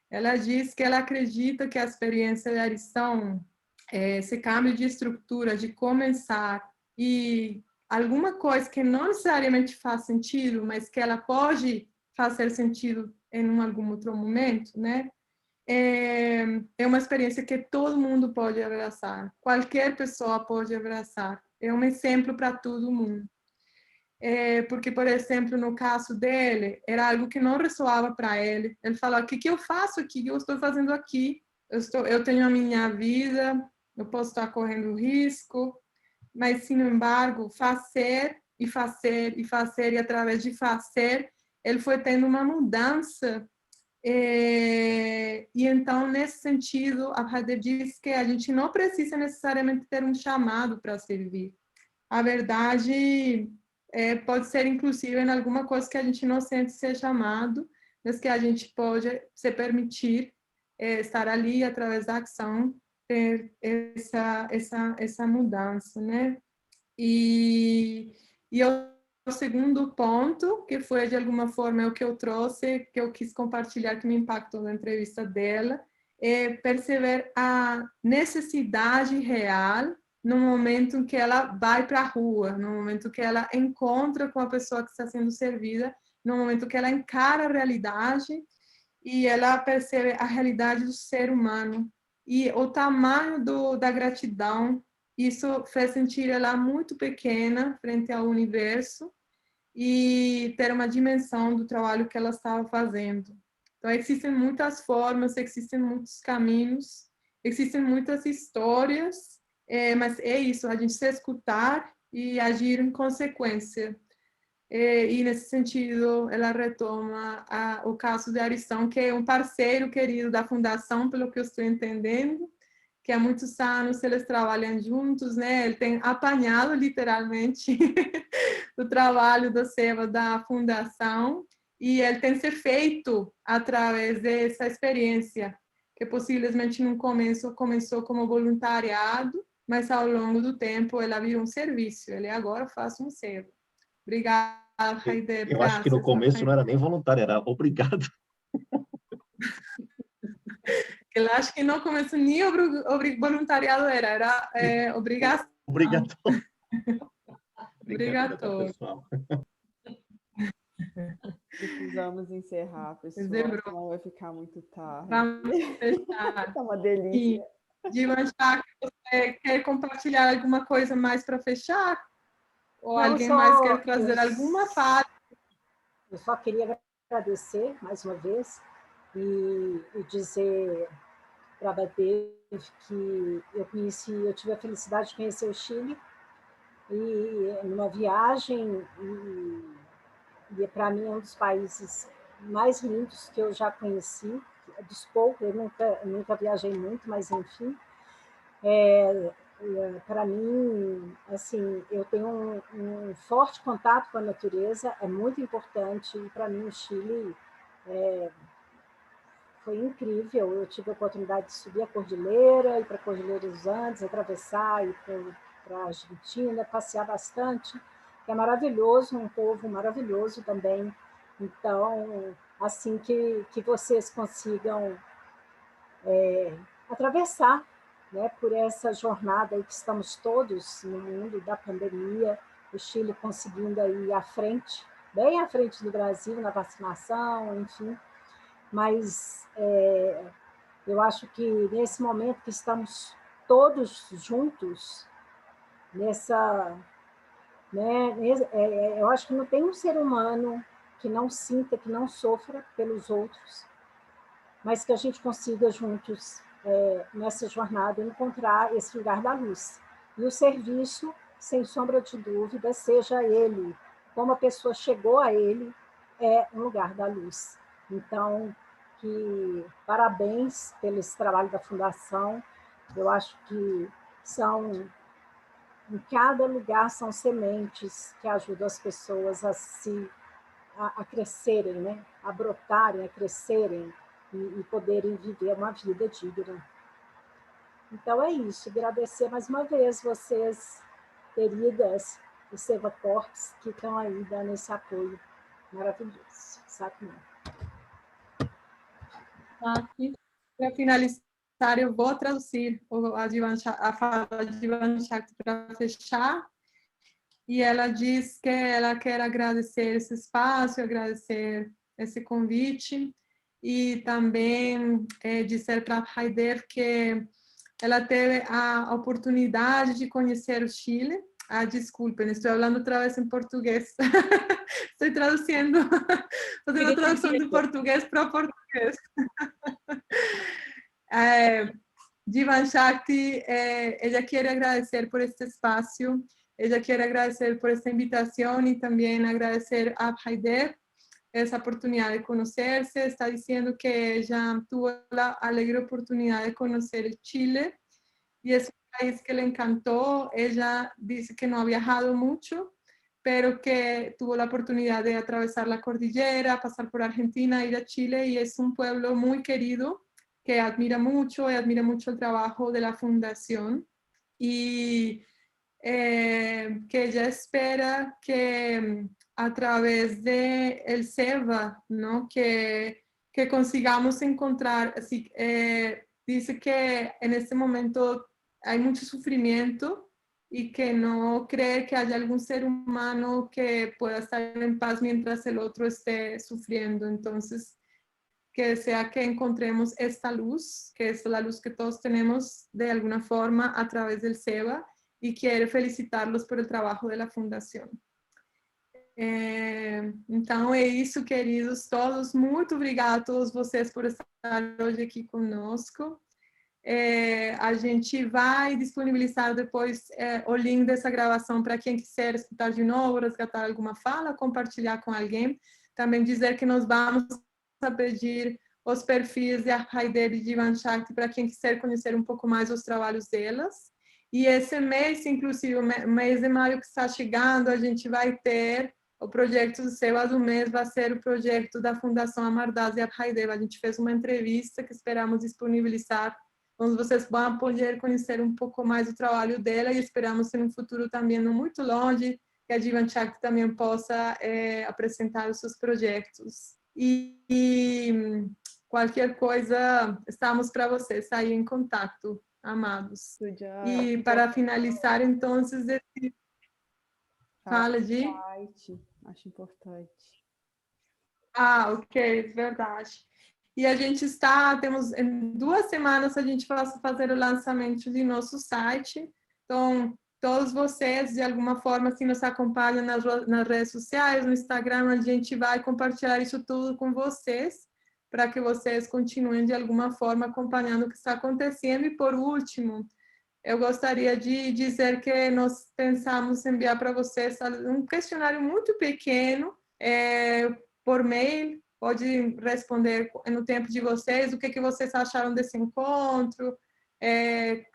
Ela diz que ela acredita que a experiência de arição, esse câmbio de estrutura, de começar e alguma coisa que não necessariamente faz sentido, mas que ela pode fazer sentido em algum outro momento, né? É uma experiência que todo mundo pode abraçar, qualquer pessoa pode abraçar. É um exemplo para todo mundo. Porque, por exemplo, no caso dele, era algo que não ressoava para ele. Ele falou: o que eu faço aqui? O que eu estou fazendo aqui? Eu tenho a minha vida, eu posso estar correndo risco, mas, sin embargo, fazer e fazer e fazer, e através de fazer, ele foi tendo uma mudança. E então, nesse sentido, a Hade diz que a gente não precisa necessariamente ter um chamado para servir. A verdade pode ser, inclusive, em alguma coisa que a gente não sente ser chamado, mas que a gente pode se permitir estar ali através da ação, ter essa mudança, né? E o segundo ponto, que foi de alguma forma o que eu trouxe, que eu quis compartilhar, que me impactou na entrevista dela, é perceber a necessidade real no momento em que ela vai para a rua, no momento que ela encontra com a pessoa que está sendo servida, no momento que ela encara a realidade e ela percebe a realidade do ser humano e o tamanho da gratidão. Isso fez sentir ela muito pequena frente ao universo e ter uma dimensão do trabalho que ela estava fazendo. Então, existem muitas formas, existem muitos caminhos, existem muitas histórias, mas é isso, a gente se escutar e agir em consequência. E nesse sentido, ela retoma o caso de Aristão, que é um parceiro querido da Fundação, pelo que eu estou entendendo, que há muitos anos eles trabalham juntos, né? Ele tem apanhado, literalmente, o trabalho da Seva da Fundação, e ele tem se feito através dessa experiência, que possivelmente no começo começou como voluntariado, mas ao longo do tempo ela virou um serviço, ele agora faz um Seva. Obrigada, Haide. Eu acho que no começo não era nem voluntário, era obrigado. Eu acho que no começo nem voluntariado era obrigação. Obrigatório. Obrigatório. Pessoal. Precisamos encerrar, pessoal, senão vai ficar muito tarde. Vamos fechar. É uma delícia. Divanja, você quer compartilhar alguma coisa mais para fechar? Ou não, alguém mais quer trazer alguma fala? Eu só queria agradecer mais uma vez e dizer para a Badev que eu tive a felicidade de conhecer o Chile e numa viagem, e para mim é um dos países mais lindos que eu já conheci, dos poucos, eu nunca viajei muito, mas enfim, para mim, assim, eu tenho um forte contato com a natureza, é muito importante, e para mim o Chile foi incrível. Eu tive a oportunidade de subir a cordilheira, ir para a Cordilheira dos Andes, atravessar, ir para a Argentina, passear bastante. é maravilhoso, um povo maravilhoso também. Então, assim que vocês consigam atravessar, né, por essa jornada aí que estamos todos no mundo da pandemia, o Chile conseguindo ir à frente, bem à frente do Brasil na vacinação, enfim. Mas eu acho que nesse momento que estamos todos juntos, nessa... Né, eu acho que não tem um ser humano que não sinta, que não sofra pelos outros, mas que a gente consiga juntos, nessa jornada, encontrar esse lugar da luz. E o serviço, sem sombra de dúvida, seja ele, como a pessoa chegou a ele, é um lugar da luz. Então, parabéns pelo esse trabalho da Fundação. Eu acho que em cada lugar são sementes que ajudam as pessoas a crescerem, né? A brotarem, a crescerem e poderem viver uma vida digna. Então é isso, agradecer mais uma vez vocês, queridas do Seva Corps, que estão aí dando esse apoio maravilhoso. Sabe? Para finalizar, eu vou traduzir a fala de Divan Shakti para fechar. E ela diz que ela quer agradecer esse espaço, agradecer esse convite e também dizer para a Haider que ela teve a oportunidade de conhecer o Chile. Desculpem, estou falando outra vez em português. Estou traduzindo, fazendo a tradução do português para português. Divan Shakti, ella quiere agradecer por este espacio, ella quiere agradecer por esta invitación y también agradecer a Haider esa oportunidad de conocerse. Está diciendo que ella tuvo la alegre oportunidad de conocer el Chile y es un país que le encantó. Ella dice que no ha viajado mucho, pero que tuvo la oportunidad de atravesar la cordillera, pasar por Argentina, ir a Chile, y es un pueblo muy querido que admira mucho el trabajo de la fundación y que ella espera que a través de el SEVA, ¿no? que consigamos encontrar, así, dice que en este momento hay mucho sufrimiento y que no cree que haya algún ser humano que pueda estar en paz mientras el otro esté sufriendo. Entonces, que desea que encontremos esta luz, que es la luz que todos tenemos de alguna forma a través del SEVA, y quiere felicitarlos por el trabajo de la Fundação. Então é isso, queridos todos. Muito obrigada a todos vocês por estar hoje aqui conosco. A gente vai disponibilizar depois o link dessa gravação para quem quiser escutar de novo, resgatar alguma fala, compartilhar com alguém. Também dizer que nós vamos a pedir os perfis de Haider e Divan Shakti para quem quiser conhecer um pouco mais os trabalhos delas. E esse mês, inclusive, o mês de maio que está chegando, a gente vai ter o projeto do SEVA do mês, vai ser o projeto da Fundação Amardas e Haider. A gente fez uma entrevista que esperamos disponibilizar, onde vocês vão poder conhecer um pouco mais o trabalho dela, e esperamos que no futuro também, não muito longe, que a Divan Shakti também possa apresentar os seus projetos. E qualquer coisa, estamos para vocês aí em contato, amados. E para finalizar, então, fala de... Acho importante. Ok, verdade. E a gente temos em 2 semanas a gente vai fazer o lançamento de nosso site. Então, todos vocês, de alguma forma, assim, nos acompanham nas redes sociais, no Instagram, a gente vai compartilhar isso tudo com vocês, para que vocês continuem, de alguma forma, acompanhando o que está acontecendo. E, por último, eu gostaria de dizer que nós pensamos enviar para vocês um questionário muito pequeno, por mail. Pode responder no tempo de vocês o que vocês acharam desse encontro,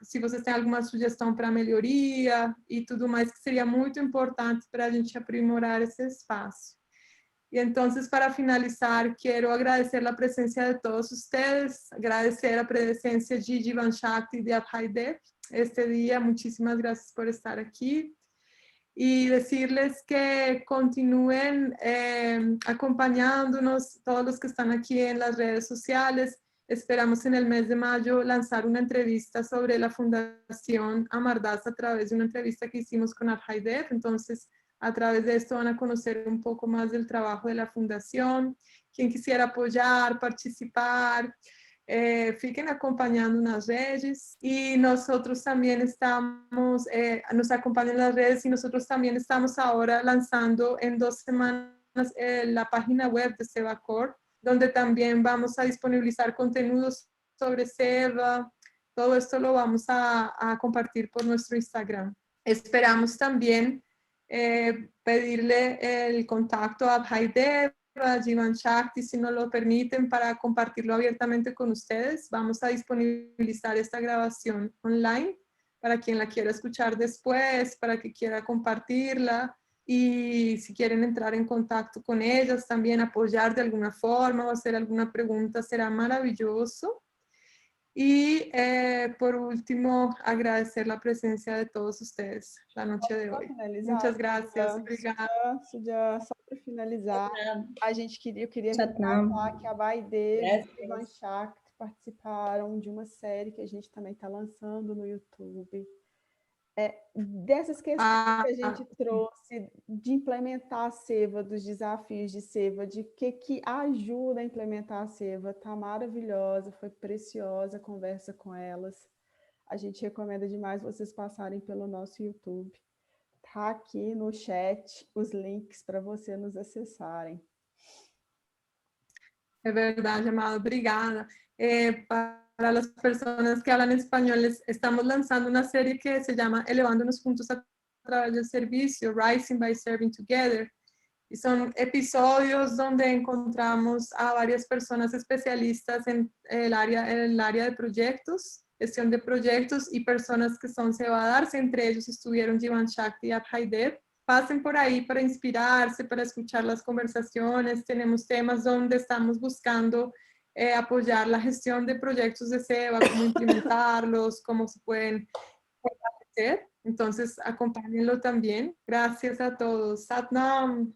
se vocês têm alguma sugestão para melhoria e tudo mais, que seria muito importante para a gente aprimorar esse espaço. E então, para finalizar, quero agradecer a presença de todos vocês, agradecer a presença de Divan Shakti e de Haider este dia. Muitíssimas graças por estar aqui. y decirles que continúen acompañándonos, todos los que están aquí en las redes sociales. Esperamos en el mes de mayo lanzar una entrevista sobre la Fundación Amardas a través de una entrevista que hicimos con Abhaidev. Entonces, a través de esto van a conocer un poco más del trabajo de la Fundación. Quien quisiera apoyar, participar, fiquen acompañando en las redes, y nosotros también estamos, nos acompañan en las redes, y nosotros también estamos ahora lanzando en 2 semanas la página web de SEVACOR, donde también vamos a disponibilizar contenidos sobre SEVA. Todo esto lo vamos a compartir por nuestro Instagram. Esperamos también pedirle el contacto a Abhaidev, a Jivan Shakti, si nos lo permiten, para compartirlo abiertamente con ustedes. Vamos a disponibilizar esta grabación online para quien la quiera escuchar después, para que quiera compartirla, y si quieren entrar en contacto con ellas, también apoyar de alguna forma o hacer alguna pregunta, será maravilloso. Y por último, agradecer la presencia de todos ustedes la noche de hoy. Muchas gracias. Obrigada. Só para finalizar, eu queria Satnam. ressaltar que a Abhaidev e o Jivan Shakti participaram de uma série que a gente também está lançando no YouTube. Dessas questões que a gente trouxe, de implementar a SEVA, dos desafios de SEVA, de que ajuda a implementar a SEVA, está maravilhosa, foi preciosa a conversa com elas. A gente recomenda demais vocês passarem pelo nosso YouTube. Está aqui no chat os links para vocês nos acessarem. É verdade, Amado, obrigada. Para las personas que hablan español, estamos lanzando una serie que se llama Elevándonos Juntos a través del servicio, Rising by Serving Together. Y son episodios donde encontramos a varias personas especialistas en el área de proyectos, gestión de proyectos, y personas que son Sevadarse. Entre ellos estuvieron Jivan Shakti y Abhaidev. Pasen por ahí para inspirarse, para escuchar las conversaciones. Tenemos temas donde estamos buscando apoyar la gestión de proyectos de SEVA, cómo implementarlos, cómo se pueden hacer. Entonces, acompáñenlo también. Gracias a todos. Satnam.